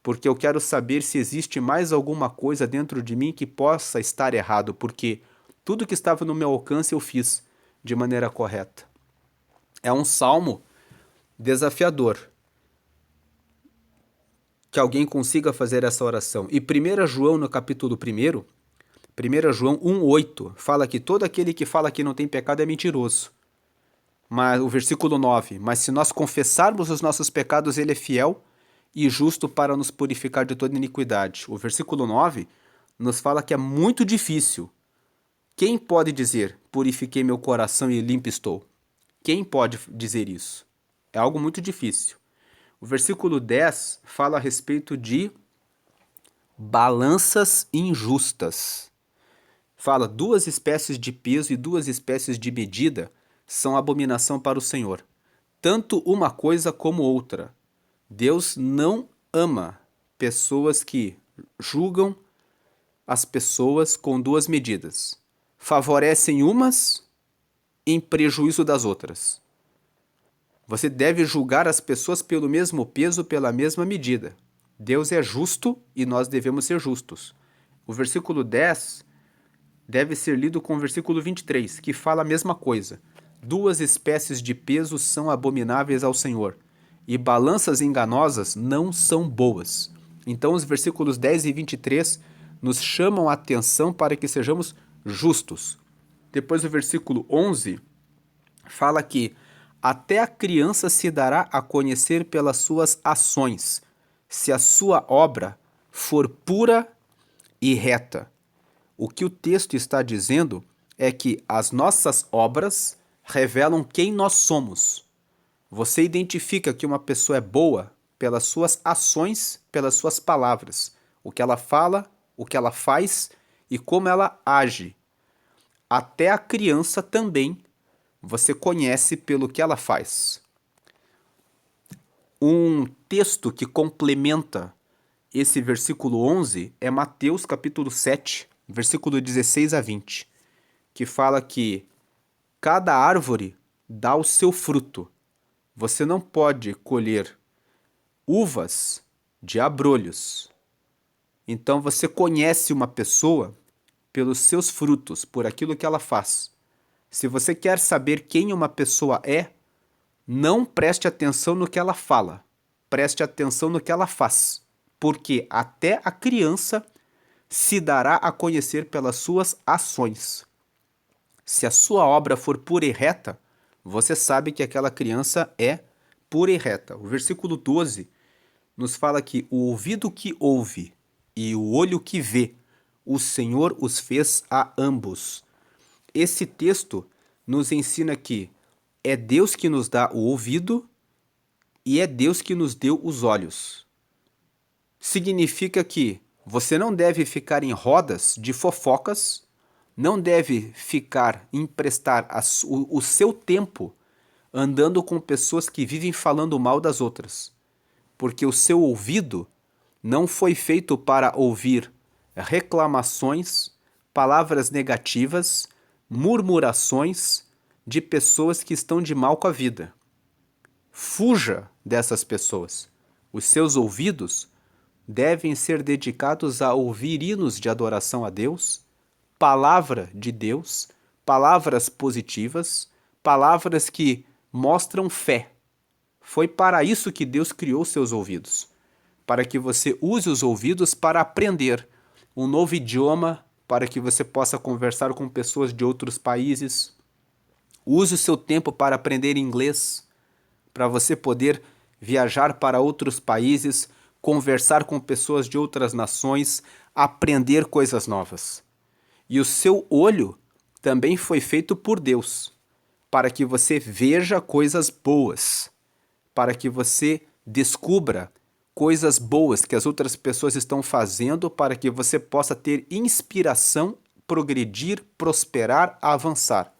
Speaker 1: porque eu quero saber se existe mais alguma coisa dentro de mim que possa estar errado, porque tudo que estava no meu alcance eu fiz de maneira correta. É um salmo desafiador que alguém consiga fazer essa oração. E 1 João, no capítulo 1, 1 João 1,8, fala que todo aquele que fala que não tem pecado é mentiroso. Mas o versículo 9, mas se nós confessarmos os nossos pecados, ele é fiel e justo para nos purificar de toda iniquidade. O versículo 9 nos fala que é muito difícil. Quem pode dizer, purifiquei meu coração e limpo estou? Quem pode dizer isso? É algo muito difícil. O versículo 10 fala a respeito de balanças injustas. Fala, 2 espécies de peso e 2 espécies de medida são abominação para o Senhor. Tanto uma coisa como outra. Deus não ama pessoas que julgam as pessoas com 2 medidas. Favorecem umas em prejuízo das outras. Você deve julgar as pessoas pelo mesmo peso, pela mesma medida. Deus é justo e nós devemos ser justos. O versículo 10 deve ser lido com o versículo 23, que fala a mesma coisa. 2 espécies de peso são abomináveis ao Senhor, e balanças enganosas não são boas. Então os versículos 10 e 23 nos chamam a atenção para que sejamos justos. Depois o versículo 11 fala que até a criança se dará a conhecer pelas suas ações, se a sua obra for pura e reta. O que o texto está dizendo é que as nossas obras revelam quem nós somos. Você identifica que uma pessoa é boa pelas suas ações, pelas suas palavras, o que ela fala, o que ela faz e como ela age. Até a criança também você conhece pelo que ela faz. Um texto que complementa esse versículo 11 é Mateus capítulo 7, versículo 16 a 20, que fala que cada árvore dá o seu fruto. Você não pode colher uvas de abrolhos. Então você conhece uma pessoa pelos seus frutos, por aquilo que ela faz. Se você quer saber quem uma pessoa é, não preste atenção no que ela fala, preste atenção no que ela faz, porque até a criança se dará a conhecer pelas suas ações. Se a sua obra for pura e reta, você sabe que aquela criança é pura e reta. O versículo 12 nos fala que o ouvido que ouve e o olho que vê, o Senhor os fez a ambos. Esse texto nos ensina que é Deus que nos dá o ouvido e é Deus que nos deu os olhos. Significa que você não deve ficar em rodas de fofocas, não deve emprestar o seu tempo andando com pessoas que vivem falando mal das outras, porque o seu ouvido não foi feito para ouvir reclamações, palavras negativas, murmurações de pessoas que estão de mal com a vida. Fuja dessas pessoas. Os seus ouvidos devem ser dedicados a ouvir hinos de adoração a Deus, palavra de Deus, palavras positivas, palavras que mostram fé. Foi para isso que Deus criou seus ouvidos, para que você use os ouvidos para aprender um novo idioma, para que você possa conversar com pessoas de outros países. Use o seu tempo para aprender inglês, para você poder viajar para outros países, conversar com pessoas de outras nações, aprender coisas novas. E o seu olho também foi feito por Deus, para que você veja coisas boas, para que você descubra coisas boas que as outras pessoas estão fazendo para que você possa ter inspiração, progredir, prosperar, avançar.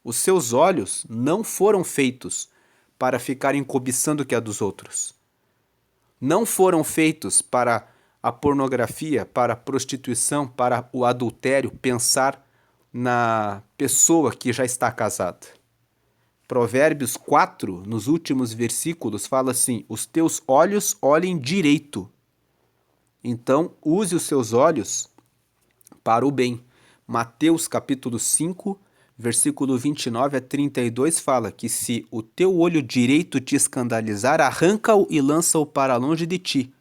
Speaker 1: Os seus olhos não foram feitos para ficarem cobiçando o que é dos outros. Não foram feitos para a pornografia, para a prostituição, para o adultério, pensar na pessoa que já está casada. Provérbios 4, nos últimos versículos, fala assim: os teus olhos olhem direito. Então, use os seus olhos para o bem. Mateus capítulo 5, versículo 29 a 32 fala que se o teu olho direito te escandalizar, arranca-o e lança-o para longe de ti.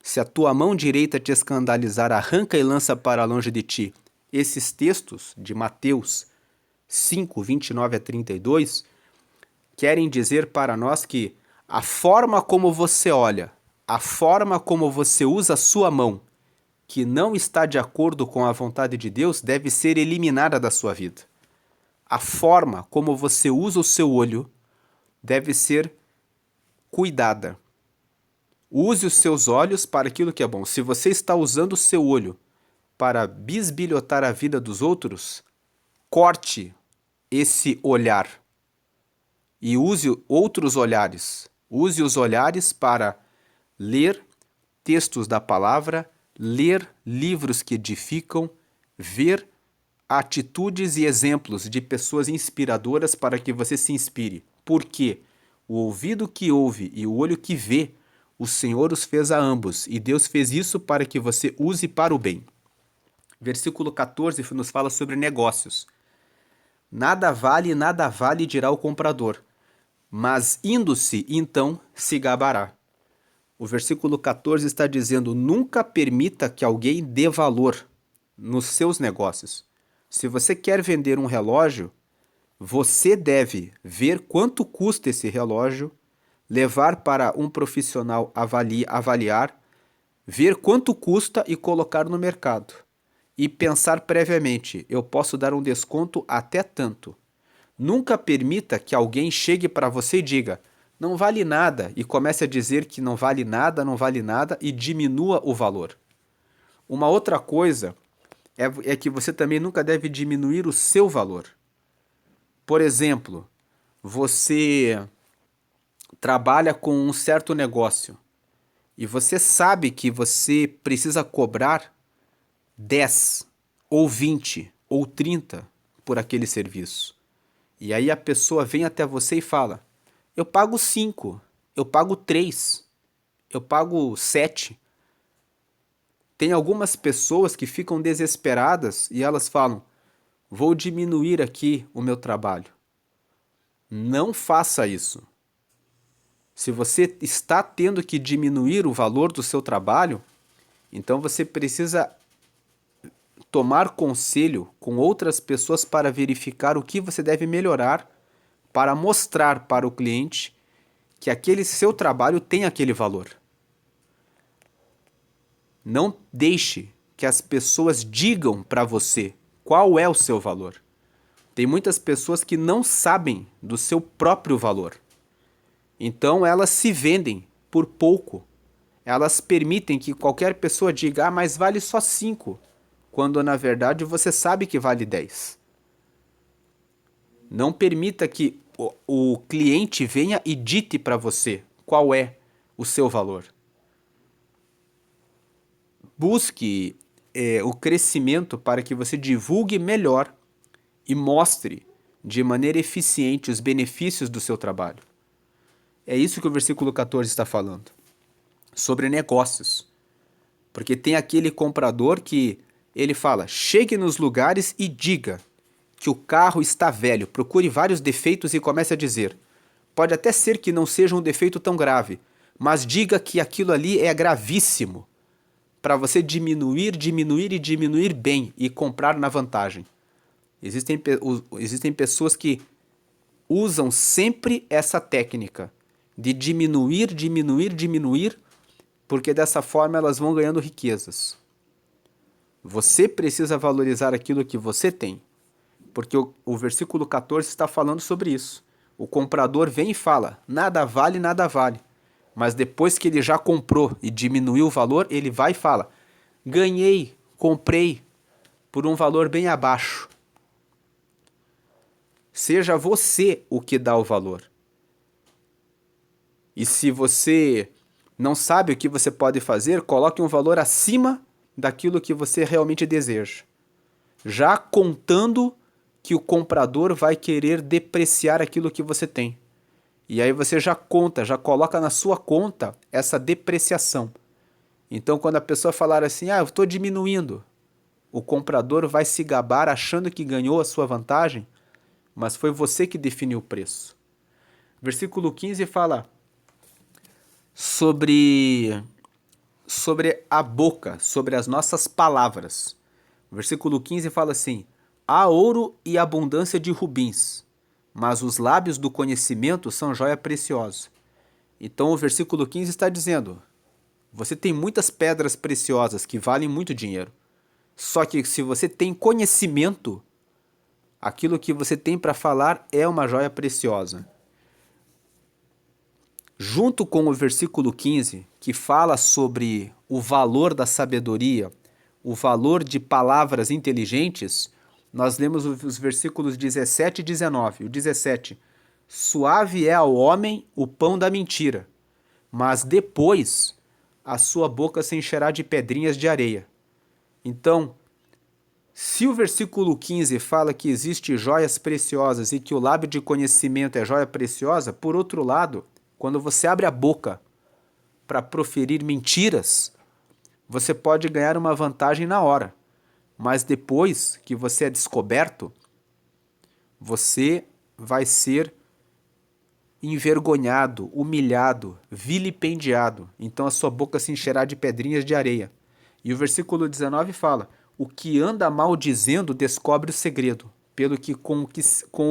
Speaker 1: Se a tua mão direita te escandalizar, arranca e lança para longe de ti. Esses textos de Mateus 5, 29 a 32 querem dizer para nós que a forma como você olha, a forma como você usa a sua mão, que não está de acordo com a vontade de Deus, deve ser eliminada da sua vida. A forma como você usa o seu olho deve ser cuidada. Use os seus olhos para aquilo que é bom. Se você está usando o seu olho para bisbilhotar a vida dos outros, corte esse olhar e use outros olhares. Use os olhares para ler textos da palavra, ler livros que edificam, ver atitudes e exemplos de pessoas inspiradoras para que você se inspire. Porque o ouvido que ouve e o olho que vê, o Senhor os fez a ambos, e Deus fez isso para que você use para o bem. Versículo 14 nos fala sobre negócios. Nada vale, dirá o comprador, mas indo-se, então, se gabará. O versículo 14 está dizendo: nunca permita que alguém dê valor nos seus negócios. Se você quer vender um relógio, você deve ver quanto custa esse relógio, levar para um profissional avaliar, ver quanto custa e colocar no mercado. E pensar previamente: eu posso dar um desconto até tanto. Nunca permita que alguém chegue para você e diga: não vale nada, e comece a dizer que não vale nada e diminua o valor. Uma outra coisa é que você também nunca deve diminuir o seu valor. Por exemplo, você trabalha com um certo negócio e você sabe que você precisa cobrar 10 ou 20 ou 30 por aquele serviço. E aí a pessoa vem até você e fala: eu pago 5, eu pago 3, eu pago 7. Tem algumas pessoas que ficam desesperadas e elas falam: vou diminuir aqui o meu trabalho. Não faça isso. Se você está tendo que diminuir o valor do seu trabalho, então você precisa tomar conselho com outras pessoas para verificar o que você deve melhorar, para mostrar para o cliente que aquele seu trabalho tem aquele valor. Não deixe que as pessoas digam para você qual é o seu valor. Tem muitas pessoas que não sabem do seu próprio valor. Então elas se vendem por pouco. Elas permitem que qualquer pessoa diga: ah, mas vale só 5. Quando na verdade você sabe que vale 10. Não permita que o cliente venha e dite para você qual é o seu valor. Busque o crescimento para que você divulgue melhor e mostre de maneira eficiente os benefícios do seu trabalho. É isso que o versículo 14 está falando. Sobre negócios. Porque tem aquele comprador que ele fala: chegue nos lugares e diga que o carro está velho, procure vários defeitos e comece a dizer. Pode até ser que não seja um defeito tão grave, mas diga que aquilo ali é gravíssimo, para você diminuir bem e comprar na vantagem. Existem pessoas que usam sempre essa técnica de diminuir, porque dessa forma elas vão ganhando riquezas. Você precisa valorizar aquilo que você tem, porque o versículo 14 está falando sobre isso. O comprador vem e fala: nada vale. Mas depois que ele já comprou e diminuiu o valor, ele vai e fala: ganhei, comprei por um valor bem abaixo. Seja você o que dá o valor. E se você não sabe o que você pode fazer, coloque um valor acima daquilo que você realmente deseja. Já contando que o comprador vai querer depreciar aquilo que você tem. E aí você já conta, já coloca na sua conta essa depreciação. Então quando a pessoa falar assim, eu estou diminuindo, o comprador vai se gabar achando que ganhou a sua vantagem, mas foi você que definiu o preço. Versículo 15 fala sobre a boca, sobre as nossas palavras. O versículo 15 fala assim: há ouro e abundância de rubins, mas os lábios do conhecimento são joia preciosa. Então o versículo 15 está dizendo: você tem muitas pedras preciosas que valem muito dinheiro. Só que se você tem conhecimento, aquilo que você tem para falar é uma joia preciosa. Junto com o versículo 15, que fala sobre o valor da sabedoria, o valor de palavras inteligentes, nós lemos os versículos 17 e 19. O 17: suave é ao homem o pão da mentira, mas depois a sua boca se encherá de pedrinhas de areia. Então, se o versículo 15 fala que existe joias preciosas e que o lábio de conhecimento é joia preciosa, por outro lado, quando você abre a boca para proferir mentiras, você pode ganhar uma vantagem na hora, mas depois que você é descoberto, você vai ser envergonhado, humilhado, vilipendiado. Então a sua boca se encherá de pedrinhas de areia. E o versículo 19 fala: o que anda maldizendo descobre o segredo, pelo que com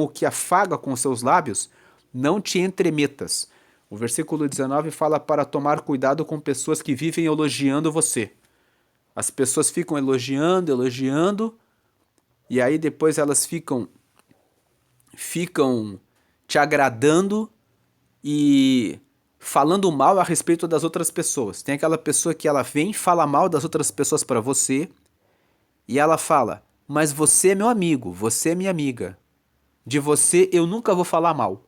Speaker 1: o que afaga com seus lábios, não te entremetas. O versículo 19 fala para tomar cuidado com pessoas que vivem elogiando você. As pessoas ficam elogiando, elogiando, e aí depois elas ficam te agradando e falando mal a respeito das outras pessoas. Tem aquela pessoa que ela vem, fala mal das outras pessoas para você, e ela fala: mas você é meu amigo, você é minha amiga. De você eu nunca vou falar mal.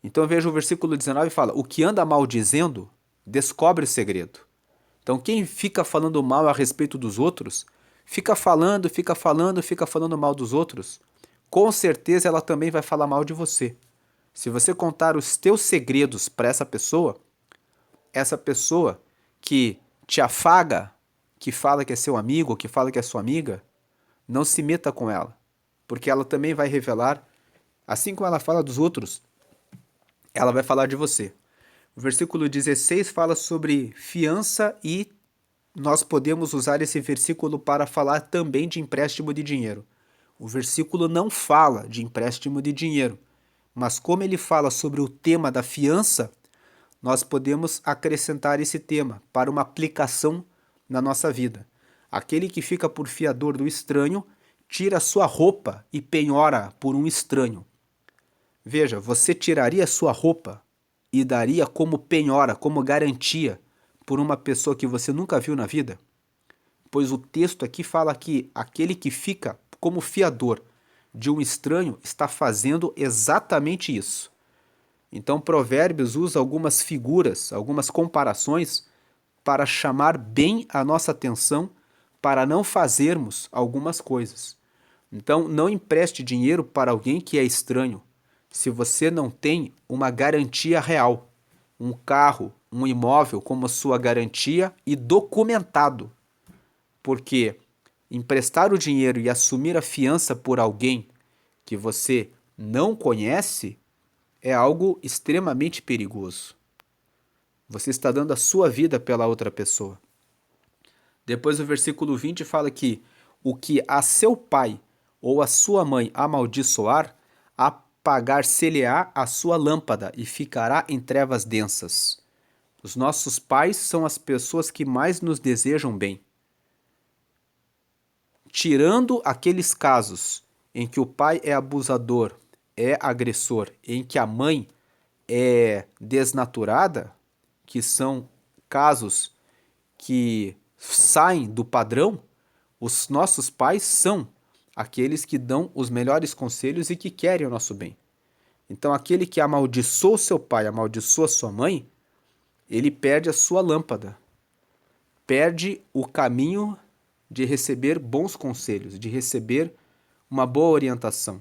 Speaker 1: Então veja o versículo 19 e fala: o que anda maldizendo descobre o segredo. Então quem fica falando mal a respeito dos outros, fica falando mal dos outros, com certeza ela também vai falar mal de você. Se você contar os teus segredos para essa pessoa que te afaga, que fala que é seu amigo, que fala que é sua amiga, não se meta com ela, porque ela também vai revelar, assim como ela fala dos outros, ela vai falar de você. O versículo 16 fala sobre fiança e nós podemos usar esse versículo para falar também de empréstimo de dinheiro. O versículo não fala de empréstimo de dinheiro, mas como ele fala sobre o tema da fiança, nós podemos acrescentar esse tema para uma aplicação na nossa vida. Aquele que fica por fiador do estranho, tira sua roupa e penhora por um estranho. Veja, você tiraria sua roupa e daria como penhora, como garantia, por uma pessoa que você nunca viu na vida? Pois o texto aqui fala que aquele que fica como fiador de um estranho está fazendo exatamente isso. Então, Provérbios usa algumas figuras, algumas comparações para chamar bem a nossa atenção para não fazermos algumas coisas. Então, não empreste dinheiro para alguém que é estranho, se você não tem uma garantia real, um carro, um imóvel como sua garantia e documentado. Porque emprestar o dinheiro e assumir a fiança por alguém que você não conhece é algo extremamente perigoso. Você está dando a sua vida pela outra pessoa. Depois o versículo 20 fala que o que a seu pai ou a sua mãe amaldiçoar, apagar-se-lhe-á a sua lâmpada e ficará em trevas densas. Os nossos pais são as pessoas que mais nos desejam bem. Tirando aqueles casos em que o pai é abusador, é agressor, em que a mãe é desnaturada, que são casos que saem do padrão, os nossos pais são aqueles que dão os melhores conselhos e que querem o nosso bem. Então, aquele que amaldiçoa seu pai, amaldiçoa sua mãe, ele perde a sua lâmpada, perde o caminho de receber bons conselhos, de receber uma boa orientação.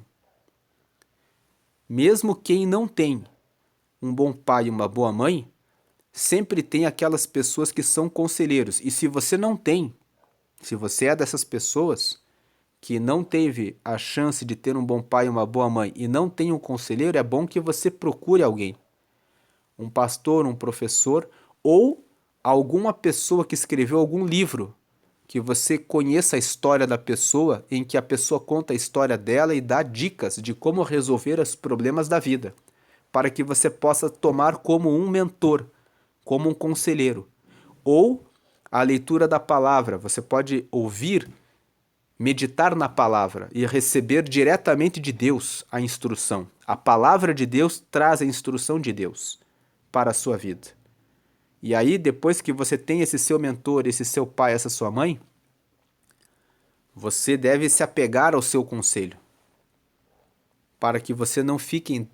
Speaker 1: Mesmo quem não tem um bom pai e uma boa mãe, sempre tem aquelas pessoas que são conselheiros. E se você não tem, se você é dessas pessoas que não teve a chance de ter um bom pai e uma boa mãe e não tem um conselheiro, é bom que você procure alguém. Um pastor, um professor ou alguma pessoa que escreveu algum livro, que você conheça a história da pessoa, em que a pessoa conta a história dela e dá dicas de como resolver os problemas da vida, para que você possa tomar como um mentor, como um conselheiro. Ou a leitura da palavra, você pode ouvir, meditar na palavra e receber diretamente de Deus a instrução. A palavra de Deus traz a instrução de Deus para a sua vida. E aí, depois que você tem esse seu mentor, esse seu pai, essa sua mãe, você deve se apegar ao seu conselho, para que você não fique em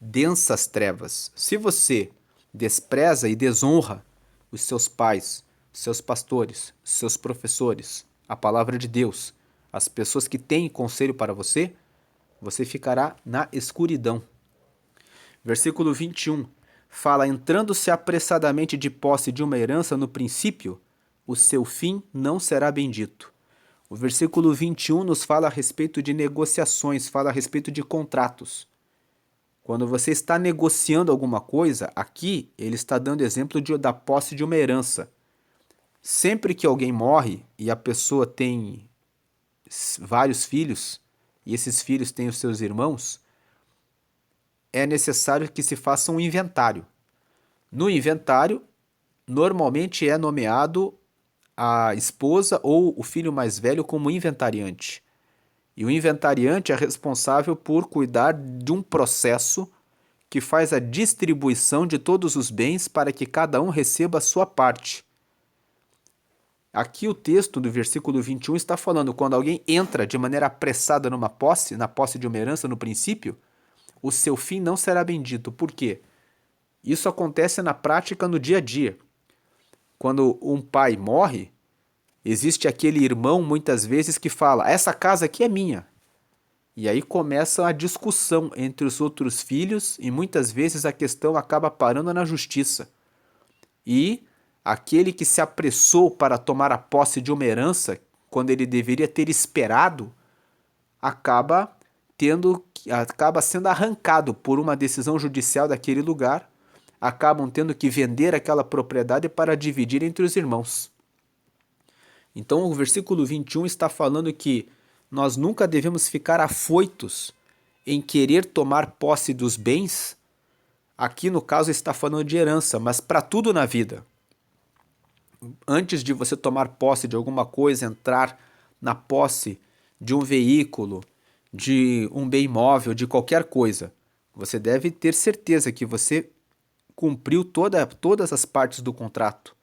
Speaker 1: densas trevas. Se você despreza e desonra os seus pais, os seus pastores, os seus professores, a palavra de Deus, as pessoas que têm conselho para você, você ficará na escuridão. Versículo 21 fala: entrando-se apressadamente de posse de uma herança no princípio, o seu fim não será bendito. O versículo 21 nos fala a respeito de negociações, fala a respeito de contratos. Quando você está negociando alguma coisa, aqui ele está dando exemplo da posse de uma herança. Sempre que alguém morre e a pessoa tem vários filhos, e esses filhos têm os seus irmãos, é necessário que se faça um inventário. No inventário, normalmente é nomeado a esposa ou o filho mais velho como inventariante. E o inventariante é responsável por cuidar de um processo que faz a distribuição de todos os bens para que cada um receba a sua parte. Aqui o texto do versículo 21 está falando quando alguém entra de maneira apressada numa posse, na posse de uma herança no princípio, o seu fim não será bendito. Por quê? Isso acontece na prática no dia a dia. Quando um pai morre, existe aquele irmão muitas vezes que fala: essa casa aqui é minha. E aí começa a discussão entre os outros filhos e muitas vezes a questão acaba parando na justiça. E aquele que se apressou para tomar a posse de uma herança, quando ele deveria ter esperado, acaba sendo arrancado por uma decisão judicial daquele lugar, acabam tendo que vender aquela propriedade para dividir entre os irmãos. Então o versículo 21 está falando que nós nunca devemos ficar afoitos em querer tomar posse dos bens. Aqui no caso está falando de herança, mas para tudo na vida. Antes de você tomar posse de alguma coisa, entrar na posse de um veículo, de um bem imóvel, de qualquer coisa, você deve ter certeza que você cumpriu todas as partes do contrato,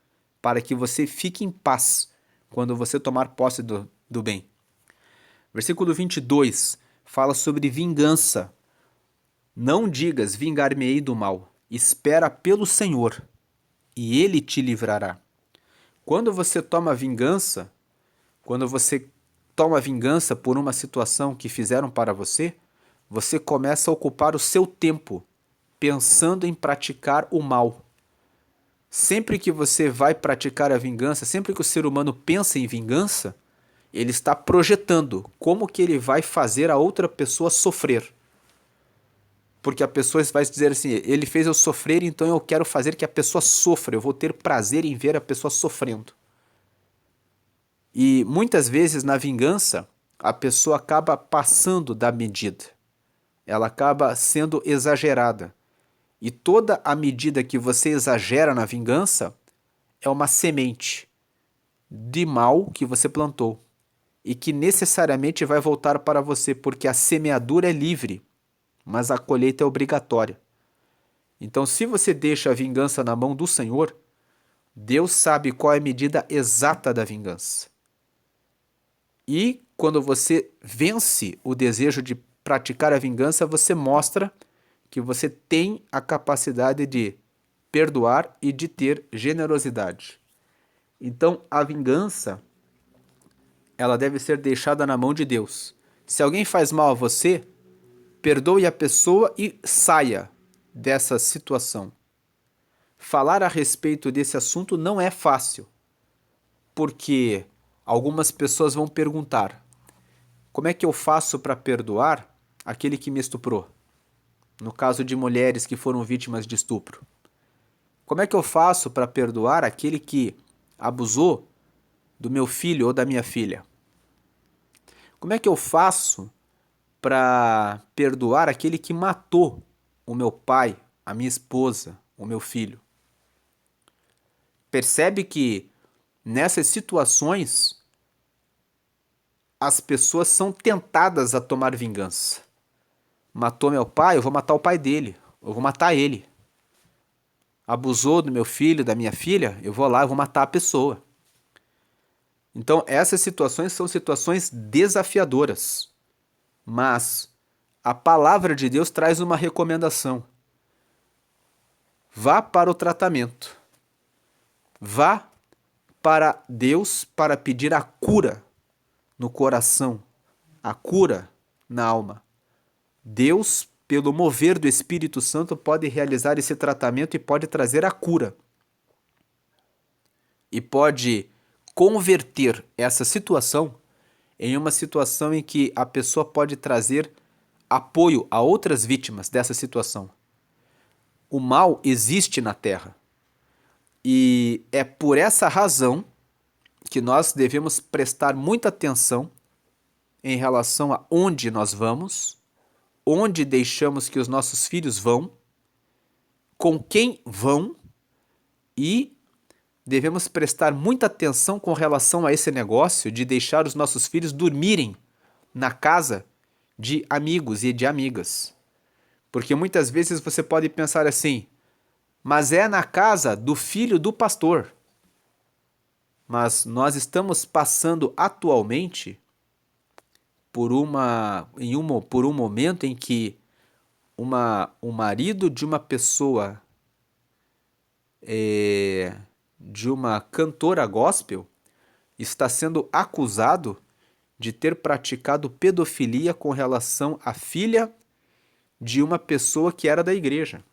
Speaker 1: para que você fique em paz quando você tomar posse do bem. Versículo 22 fala sobre vingança. Não digas: vingar-me-ei do mal. Espera pelo Senhor, e Ele te livrará. Quando você toma vingança, quando você toma vingança por uma situação que fizeram para você, você começa a ocupar o seu tempo pensando em praticar o mal. Sempre que você vai praticar a vingança, sempre que o ser humano pensa em vingança, ele está projetando como que ele vai fazer a outra pessoa sofrer. Porque a pessoa vai dizer assim: ele fez eu sofrer, então eu quero fazer que a pessoa sofra, eu vou ter prazer em ver a pessoa sofrendo. E muitas vezes na vingança, a pessoa acaba passando da medida. Ela acaba sendo exagerada. E toda a medida que você exagera na vingança é uma semente de mal que você plantou e que necessariamente vai voltar para você, porque a semeadura é livre, mas a colheita é obrigatória. Então, se você deixa a vingança na mão do Senhor, Deus sabe qual é a medida exata da vingança. E quando você vence o desejo de praticar a vingança, você mostra que você tem a capacidade de perdoar e de ter generosidade. Então, a vingança, ela deve ser deixada na mão de Deus. Se alguém faz mal a você, perdoe a pessoa e saia dessa situação. Falar a respeito desse assunto não é fácil, porque algumas pessoas vão perguntar: como é que eu faço para perdoar aquele que me estuprou? No caso de mulheres que foram vítimas de estupro. Como é que eu faço para perdoar aquele que abusou do meu filho ou da minha filha? Como é que eu faço para perdoar aquele que matou o meu pai, a minha esposa, o meu filho? Percebe que nessas situações as pessoas são tentadas a tomar vingança. Matou meu pai, eu vou matar o pai dele, eu vou matar ele. Abusou do meu filho, da minha filha, eu vou lá, eu vou matar a pessoa. Então, essas situações são situações desafiadoras. Mas a palavra de Deus traz uma recomendação. Vá para o tratamento. Vá para Deus para pedir a cura no coração, a cura na alma. Deus, pelo mover do Espírito Santo, pode realizar esse tratamento e pode trazer a cura. E pode converter essa situação em uma situação em que a pessoa pode trazer apoio a outras vítimas dessa situação. O mal existe na Terra. E é por essa razão que nós devemos prestar muita atenção em relação a onde nós vamos, onde deixamos que os nossos filhos vão, com quem vão, e devemos prestar muita atenção com relação a esse negócio de deixar os nossos filhos dormirem na casa de amigos e de amigas. Porque muitas vezes você pode pensar assim: mas é na casa do filho do pastor. Mas nós estamos passando atualmente por um momento em que o marido de uma pessoa, de uma cantora gospel, está sendo acusado de ter praticado pedofilia com relação à filha de uma pessoa que era da igreja.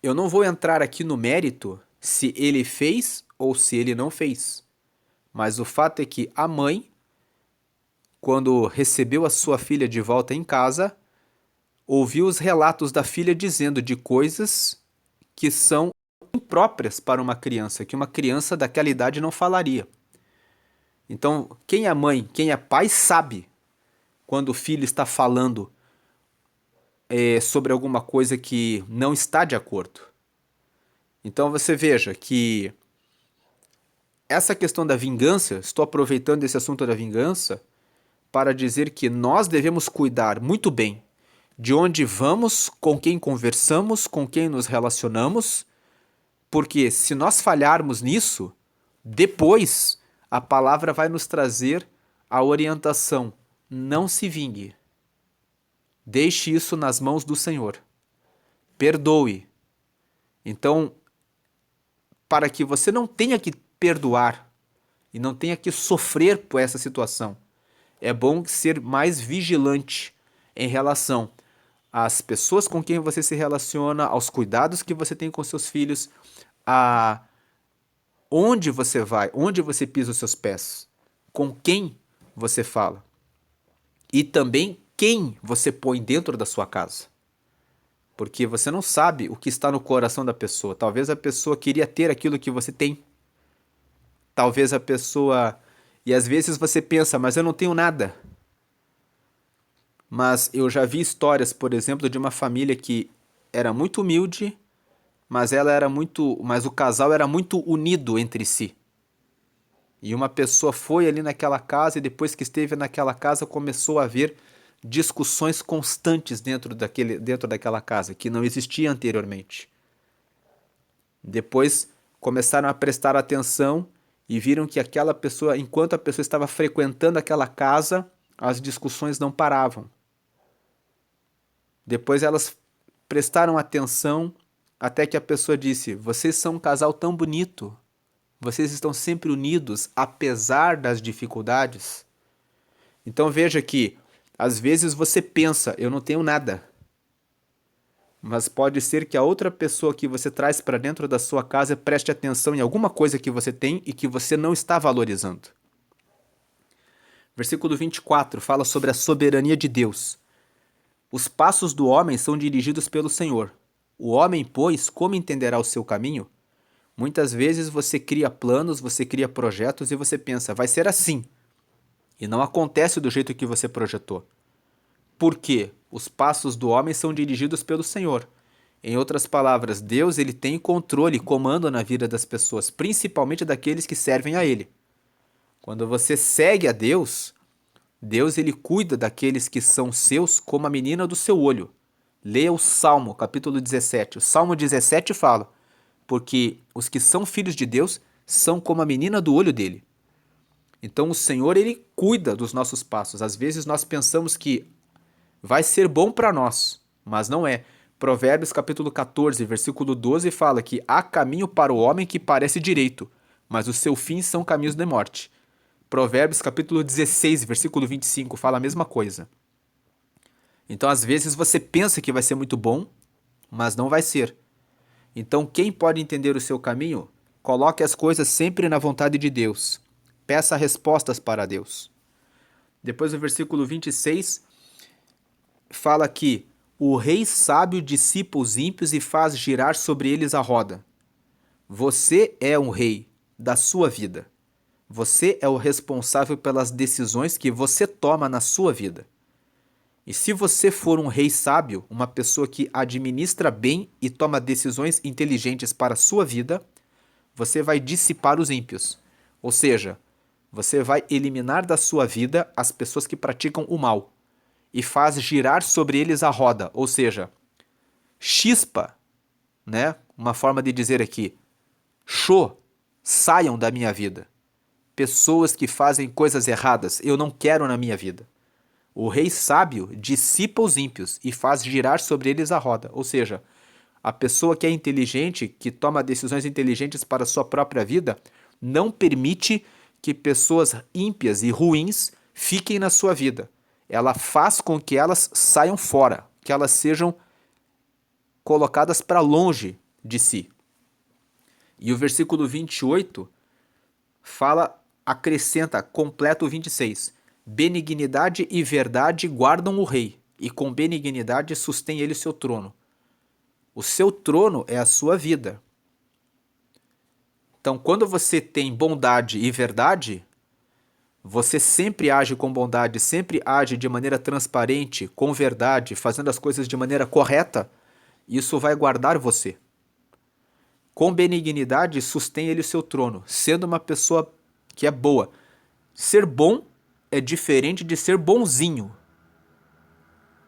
Speaker 1: Eu não vou entrar aqui no mérito se ele fez ou se ele não fez, mas o fato é que a mãe, quando recebeu a sua filha de volta em casa, ouviu os relatos da filha dizendo de coisas que são impróprias para uma criança, que uma criança daquela idade não falaria. Então, quem é mãe, quem é pai, sabe quando o filho está falando sobre alguma coisa que não está de acordo. Então você veja que essa questão da vingança, estou aproveitando esse assunto da vingança para dizer que nós devemos cuidar muito bem de onde vamos, com quem conversamos, com quem nos relacionamos, porque se nós falharmos nisso, depois a palavra vai nos trazer a orientação: não se vingue. Deixe isso nas mãos do Senhor. Perdoe. Então, para que você não tenha que perdoar e não tenha que sofrer por essa situação, é bom ser mais vigilante em relação às pessoas com quem você se relaciona, aos cuidados que você tem com seus filhos, a onde você vai, onde você pisa os seus pés, com quem você fala e também quem você põe dentro da sua casa. Porque você não sabe o que está no coração da pessoa. Talvez a pessoa queria ter aquilo que você tem. Talvez a pessoa... E às vezes você pensa: mas eu não tenho nada. Mas eu já vi histórias, por exemplo, de uma família que era muito humilde, mas o casal era muito unido entre si. E uma pessoa foi ali naquela casa e depois que esteve naquela casa começou a ver discussões constantes dentro daquela casa, que não existia anteriormente. Depois começaram a prestar atenção e viram que aquela pessoa, enquanto a pessoa estava frequentando aquela casa, as discussões não paravam. Depois elas prestaram atenção até que a pessoa disse: vocês são um casal tão bonito, vocês estão sempre unidos apesar das dificuldades. Então veja que às vezes você pensa: eu não tenho nada. Mas pode ser que a outra pessoa que você traz para dentro da sua casa preste atenção em alguma coisa que você tem e que você não está valorizando. Versículo 24 fala sobre a soberania de Deus. Os passos do homem são dirigidos pelo Senhor. O homem, pois, como entenderá o seu caminho? Muitas vezes você cria planos, você cria projetos e você pensa: vai ser assim. E não acontece do jeito que você projetou. Por quê? Os passos do homem são dirigidos pelo Senhor. Em outras palavras, Deus ele tem controle e comando na vida das pessoas, principalmente daqueles que servem a Ele. Quando você segue a Deus, Deus ele cuida daqueles que são seus como a menina do seu olho. Leia o Salmo, capítulo 17. O Salmo 17 fala: porque os que são filhos de Deus são como a menina do olho dele. Então o Senhor ele cuida dos nossos passos. Às vezes nós pensamos que vai ser bom para nós, mas não é. Provérbios capítulo 14, versículo 12 fala que há caminho para o homem que parece direito, mas o seu fim são caminhos de morte. Provérbios capítulo 16, versículo 25 fala a mesma coisa. Então às vezes você pensa que vai ser muito bom, mas não vai ser. Então quem pode entender o seu caminho, coloque as coisas sempre na vontade de Deus. Peça respostas para Deus. Depois o versículo 26 fala que o rei sábio dissipa os ímpios e faz girar sobre eles a roda. Você é um rei da sua vida. Você é o responsável pelas decisões que você toma na sua vida. E se você for um rei sábio, uma pessoa que administra bem e toma decisões inteligentes para a sua vida, você vai dissipar os ímpios. Ou seja, você vai eliminar da sua vida as pessoas que praticam o mal e faz girar sobre eles a roda, ou seja, chispa, né? Uma forma de dizer aqui, saiam da minha vida. Pessoas que fazem coisas erradas, eu não quero na minha vida. O rei sábio dissipa os ímpios e faz girar sobre eles a roda, ou seja, a pessoa que é inteligente, que toma decisões inteligentes para a sua própria vida, não permite que pessoas ímpias e ruins fiquem na sua vida. Ela faz com que elas saiam fora, que elas sejam colocadas para longe de si. E o versículo 28 acrescenta, completa o 26. Benignidade e verdade guardam o rei, e com benignidade sustém ele o seu trono. O seu trono é a sua vida. Então, quando você tem bondade e verdade, você sempre age com bondade, sempre age de maneira transparente, com verdade, fazendo as coisas de maneira correta, isso vai guardar você. Com benignidade, sustém ele o seu trono, sendo uma pessoa que é boa. Ser bom é diferente de ser bonzinho.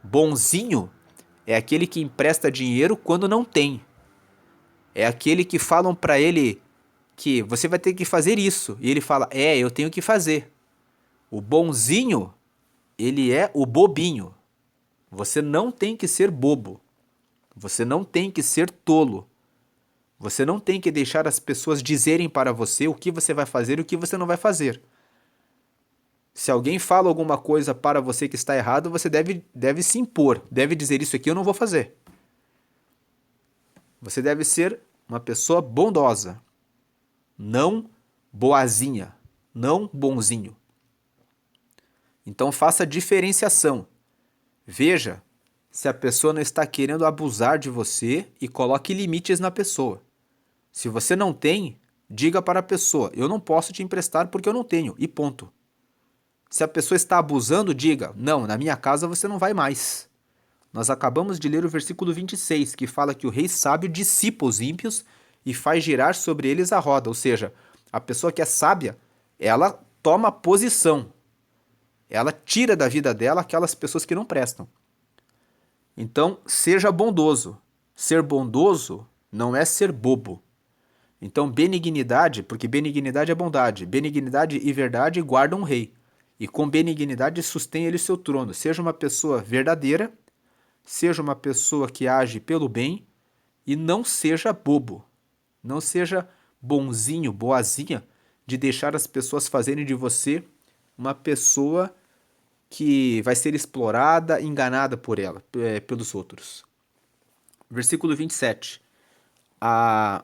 Speaker 1: Bonzinho é aquele que empresta dinheiro quando não tem. É aquele que falam para ele que você vai ter que fazer isso. E ele fala, eu tenho que fazer. O bonzinho, ele é o bobinho. Você não tem que ser bobo. Você não tem que ser tolo. Você não tem que deixar as pessoas dizerem para você o que você vai fazer e o que você não vai fazer. Se alguém fala alguma coisa para você que está errado, você deve se impor. Deve dizer, isso aqui eu não vou fazer. Você deve ser uma pessoa bondosa. Não boazinha. Não bonzinho. Então faça diferenciação. Veja se a pessoa não está querendo abusar de você e coloque limites na pessoa. Se você não tem, diga para a pessoa, eu não posso te emprestar porque eu não tenho, e ponto. Se a pessoa está abusando, diga, não, na minha casa você não vai mais. Nós acabamos de ler o versículo 26, que fala que o rei sábio dissipa os ímpios e faz girar sobre eles a roda. Ou seja, a pessoa que é sábia, ela toma posição.
Speaker 2: Ela tira da vida dela aquelas pessoas que não prestam. Então, seja bondoso. Ser bondoso não é ser bobo. Então, benignidade, porque benignidade é bondade. Benignidade e verdade guardam um rei. E com benignidade sustém ele seu trono. Seja uma pessoa verdadeira, seja uma pessoa que age pelo bem e não seja bobo. Não seja bonzinho, boazinha, de deixar as pessoas fazerem de você uma pessoa que vai ser explorada, enganada por ela, pelos outros. Versículo 27. A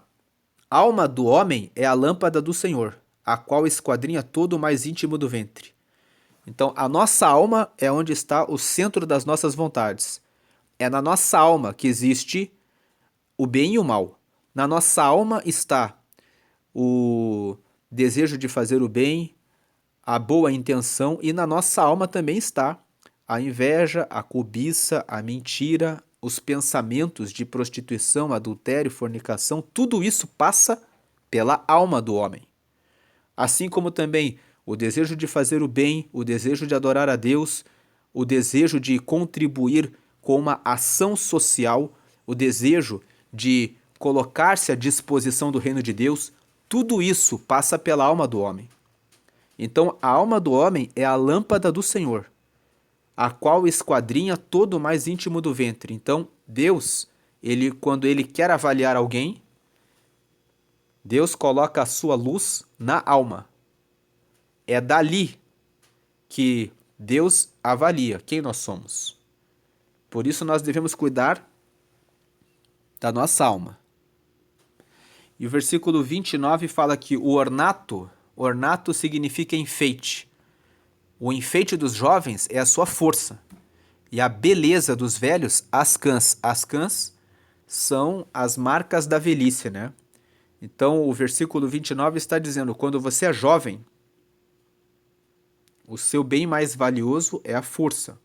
Speaker 2: alma do homem é a lâmpada do Senhor, a qual esquadrinha todo o mais íntimo do ventre. Então, a nossa alma é onde está o centro das nossas vontades. É na nossa alma que existe o bem e o mal. Na nossa alma está o desejo de fazer o bem, a boa intenção, e na nossa alma também está a inveja, a cobiça, a mentira, os pensamentos de prostituição, adultério, fornicação, tudo isso passa pela alma do homem. Assim como também o desejo de fazer o bem, o desejo de adorar a Deus, o desejo de contribuir com uma ação social, o desejo de colocar-se à disposição do reino de Deus, tudo isso passa pela alma do homem. Então, a alma do homem é a lâmpada do Senhor, a qual esquadrinha todo o mais íntimo do ventre. Então, Deus, quando ele quer avaliar alguém, Deus coloca a sua luz na alma. É dali que Deus avalia quem nós somos. Por isso nós devemos cuidar da nossa alma. E o versículo 29 fala que o ornato significa enfeite. O enfeite dos jovens é a sua força. E a beleza dos velhos, as cãs. As cãs são as marcas da velhice, né? Então o versículo 29 está dizendo, quando você é jovem, o seu bem mais valioso é a força.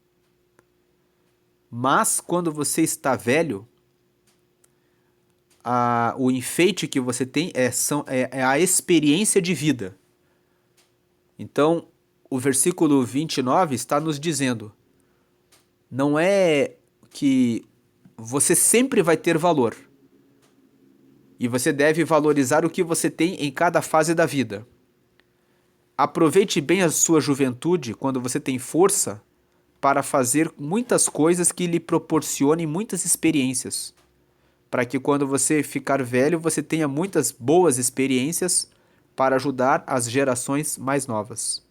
Speaker 2: Mas quando você está velho, o enfeite que você tem é a experiência de vida. Então, o versículo 29 está nos dizendo, não é que você sempre vai ter valor. E você deve valorizar o que você tem em cada fase da vida. Aproveite bem a sua juventude quando você tem força para fazer muitas coisas que lhe proporcionem muitas experiências. Para que quando você ficar velho, você tenha muitas boas experiências para ajudar as gerações mais novas.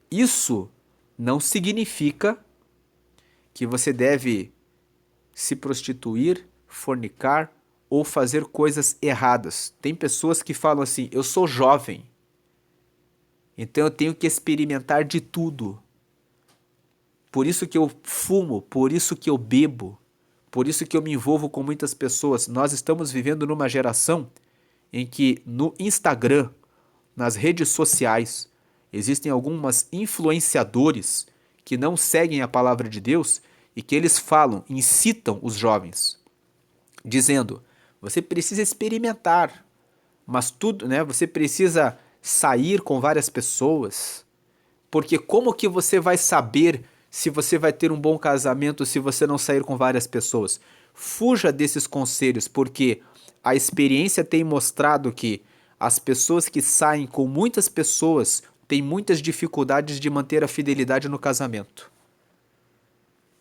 Speaker 2: Isso não significa que você deve se prostituir, fornicar ou fazer coisas erradas. Tem pessoas que falam assim, eu sou jovem, então eu tenho que experimentar de tudo. Por isso que eu fumo, por isso que eu bebo, por isso que eu me envolvo com muitas pessoas. Nós estamos vivendo numa geração em que no Instagram, nas redes sociais, existem algumas influenciadores que não seguem a palavra de Deus e que eles falam, incitam os jovens, dizendo, você precisa experimentar, mas tudo, né? Você precisa sair com várias pessoas, porque como que você vai saber se você vai ter um bom casamento se você não sair com várias pessoas? Fuja desses conselhos, porque a experiência tem mostrado que as pessoas que saem com muitas pessoas têm muitas dificuldades de manter a fidelidade no casamento.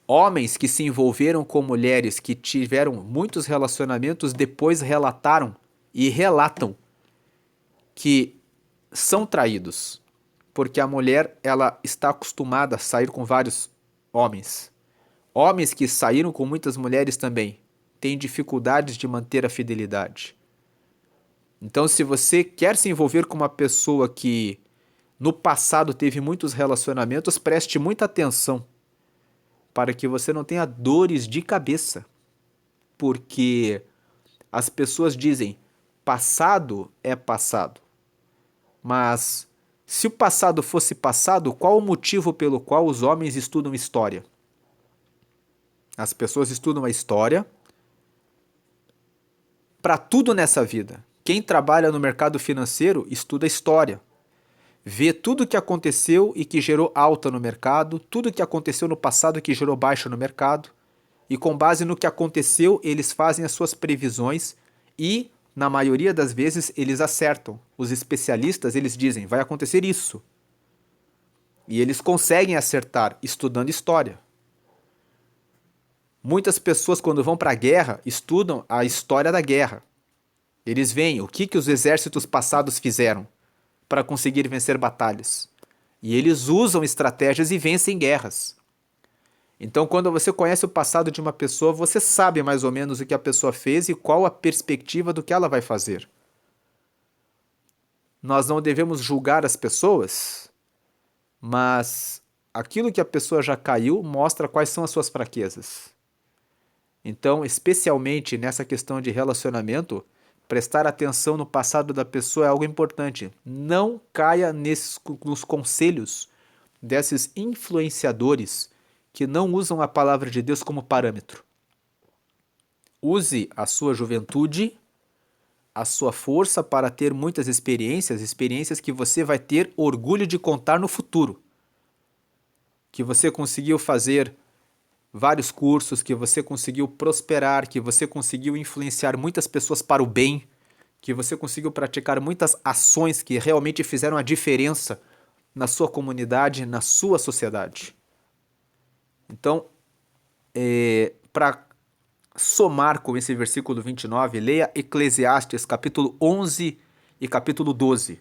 Speaker 2: Homens que se envolveram com mulheres que tiveram muitos relacionamentos depois relataram e relatam que são traídos, porque a mulher ela está acostumada a sair com vários homens. Homens que saíram com muitas mulheres também têm dificuldades de manter a fidelidade. Então, se você quer se envolver com uma pessoa que no passado teve muitos relacionamentos, preste muita atenção para que você não tenha dores de cabeça, porque as pessoas dizem passado é passado, mas se o passado fosse passado, qual o motivo pelo qual os homens estudam história? As pessoas estudam a história para tudo nessa vida. Quem trabalha no mercado financeiro estuda história. vê tudo o que aconteceu e que gerou alta no mercado, tudo o que aconteceu no passado que gerou baixa no mercado, e com base no que aconteceu, eles fazem as suas previsões e, na maioria das vezes, eles acertam. Os especialistas, eles dizem, vai acontecer isso. E eles conseguem acertar estudando história. Muitas pessoas, quando vão para a guerra, estudam a história da guerra. Eles veem o que os exércitos passados fizeram para conseguir vencer batalhas. E eles usam estratégias e vencem guerras. Então, quando você conhece o passado de uma pessoa, você sabe mais ou menos o que a pessoa fez e qual a perspectiva do que ela vai fazer. Nós não devemos julgar as pessoas, mas aquilo que a pessoa já caiu mostra quais são as suas fraquezas. Então, especialmente nessa questão de relacionamento, prestar atenção no passado da pessoa é algo importante. Não caia nos conselhos desses influenciadores que não usam a palavra de Deus como parâmetro. Use a sua juventude, a sua força para ter muitas experiências que você vai ter orgulho de contar no futuro. Que você conseguiu fazer vários cursos, que você conseguiu prosperar, que você conseguiu influenciar muitas pessoas para o bem, que você conseguiu praticar muitas ações que realmente fizeram a diferença na sua comunidade, na sua sociedade. Então, para somar com esse versículo 29, leia Eclesiastes capítulo 11 e capítulo 12.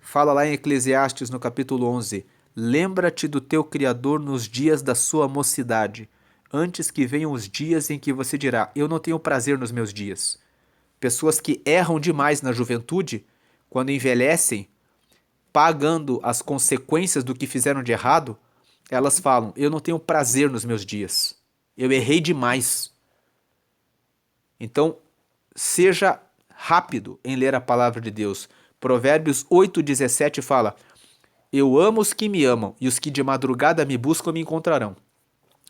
Speaker 2: Fala lá em Eclesiastes no capítulo 11: lembra-te do teu Criador nos dias da sua mocidade, antes que venham os dias em que você dirá, eu não tenho prazer nos meus dias. Pessoas que erram demais na juventude, quando envelhecem, pagando as consequências do que fizeram de errado, elas falam, eu não tenho prazer nos meus dias. Eu errei demais. Então, seja rápido em ler a palavra de Deus. Provérbios 8,17 fala, eu amo os que me amam, e os que de madrugada me buscam me encontrarão.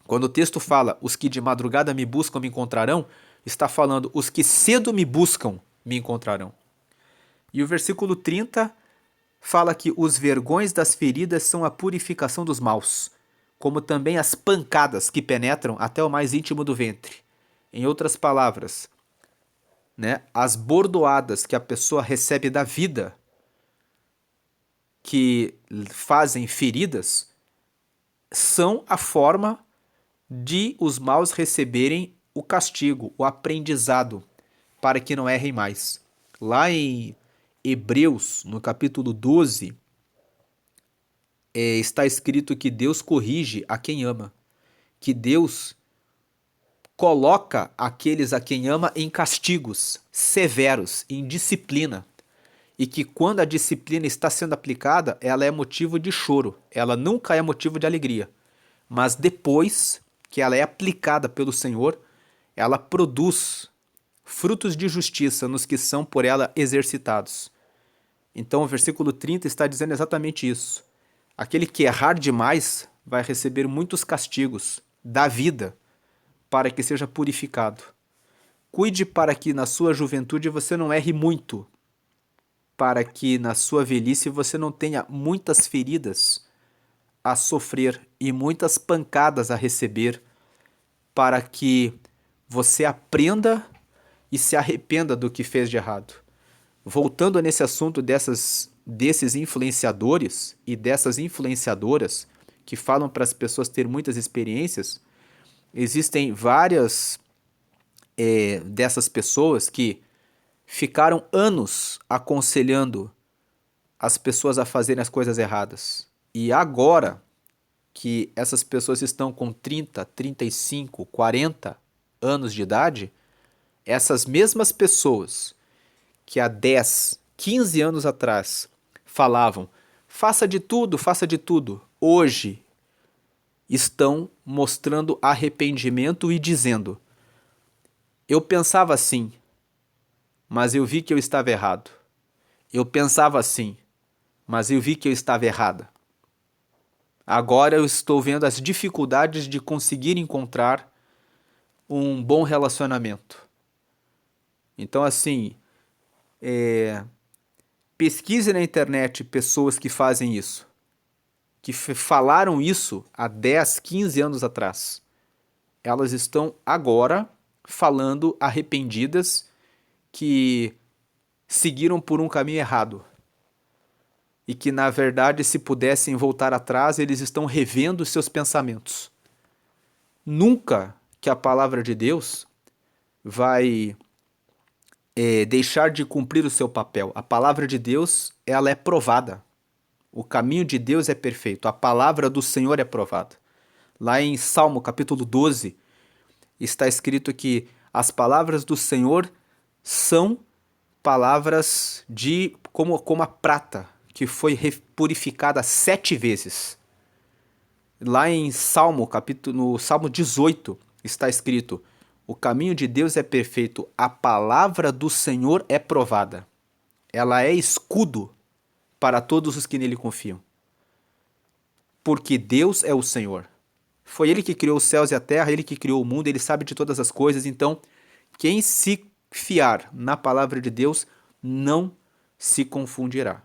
Speaker 2: Quando o texto fala, os que de madrugada me buscam me encontrarão, está falando, os que cedo me buscam me encontrarão. E o versículo 30 fala que os vergões das feridas são a purificação dos maus, como também as pancadas que penetram até o mais íntimo do ventre. Em outras palavras, as bordoadas que a pessoa recebe da vida, que fazem feridas, são a forma de os maus receberem o castigo, o aprendizado, para que não errem mais. Lá em Hebreus, no capítulo 12, está escrito que Deus corrige a quem ama, que Deus coloca aqueles a quem ama em castigos severos, em disciplina, e que quando a disciplina está sendo aplicada, ela é motivo de choro, ela nunca é motivo de alegria, mas depois que ela é aplicada pelo Senhor, ela produz frutos de justiça nos que são por ela exercitados. Então o versículo 30 está dizendo exatamente isso. Aquele que errar demais vai receber muitos castigos da vida para que seja purificado. Cuide para que na sua juventude você não erre muito, para que na sua velhice você não tenha muitas feridas a sofrer e muitas pancadas a receber, para que você aprenda e se arrependa do que fez de errado. Voltando nesse assunto desses influenciadores e dessas influenciadoras que falam para as pessoas ter muitas experiências, existem várias dessas pessoas que ficaram anos aconselhando as pessoas a fazerem as coisas erradas. E agora que essas pessoas estão com 30, 35, 40 anos de idade, essas mesmas pessoas que há 10, 15 anos atrás falavam faça de tudo, hoje estão mostrando arrependimento e dizendo eu pensava assim, mas eu vi que eu estava errado. Eu pensava assim, mas eu vi que eu estava errada. Agora eu estou vendo as dificuldades de conseguir encontrar um bom relacionamento. Então, assim, Pesquise na internet pessoas que fazem isso, que falaram isso há 10, 15 anos atrás. Elas estão agora falando arrependidas que seguiram por um caminho errado. E que, na verdade, se pudessem voltar atrás, eles estão revendo seus pensamentos. Nunca que a palavra de Deus vai deixar de cumprir o seu papel. A palavra de Deus, ela é provada. O caminho de Deus é perfeito. A palavra do Senhor é provada. Lá em Salmo capítulo 12, está escrito que as palavras do Senhor são palavras como a prata, que foi purificada 7 vezes. Lá em no Salmo 18, está escrito: o caminho de Deus é perfeito, a palavra do Senhor é provada. Ela é escudo para todos os que nele confiam. Porque Deus é o Senhor. Foi Ele que criou os céus e a terra, Ele que criou o mundo, Ele sabe de todas as coisas. Então, quem se fiar na palavra de Deus não se confundirá.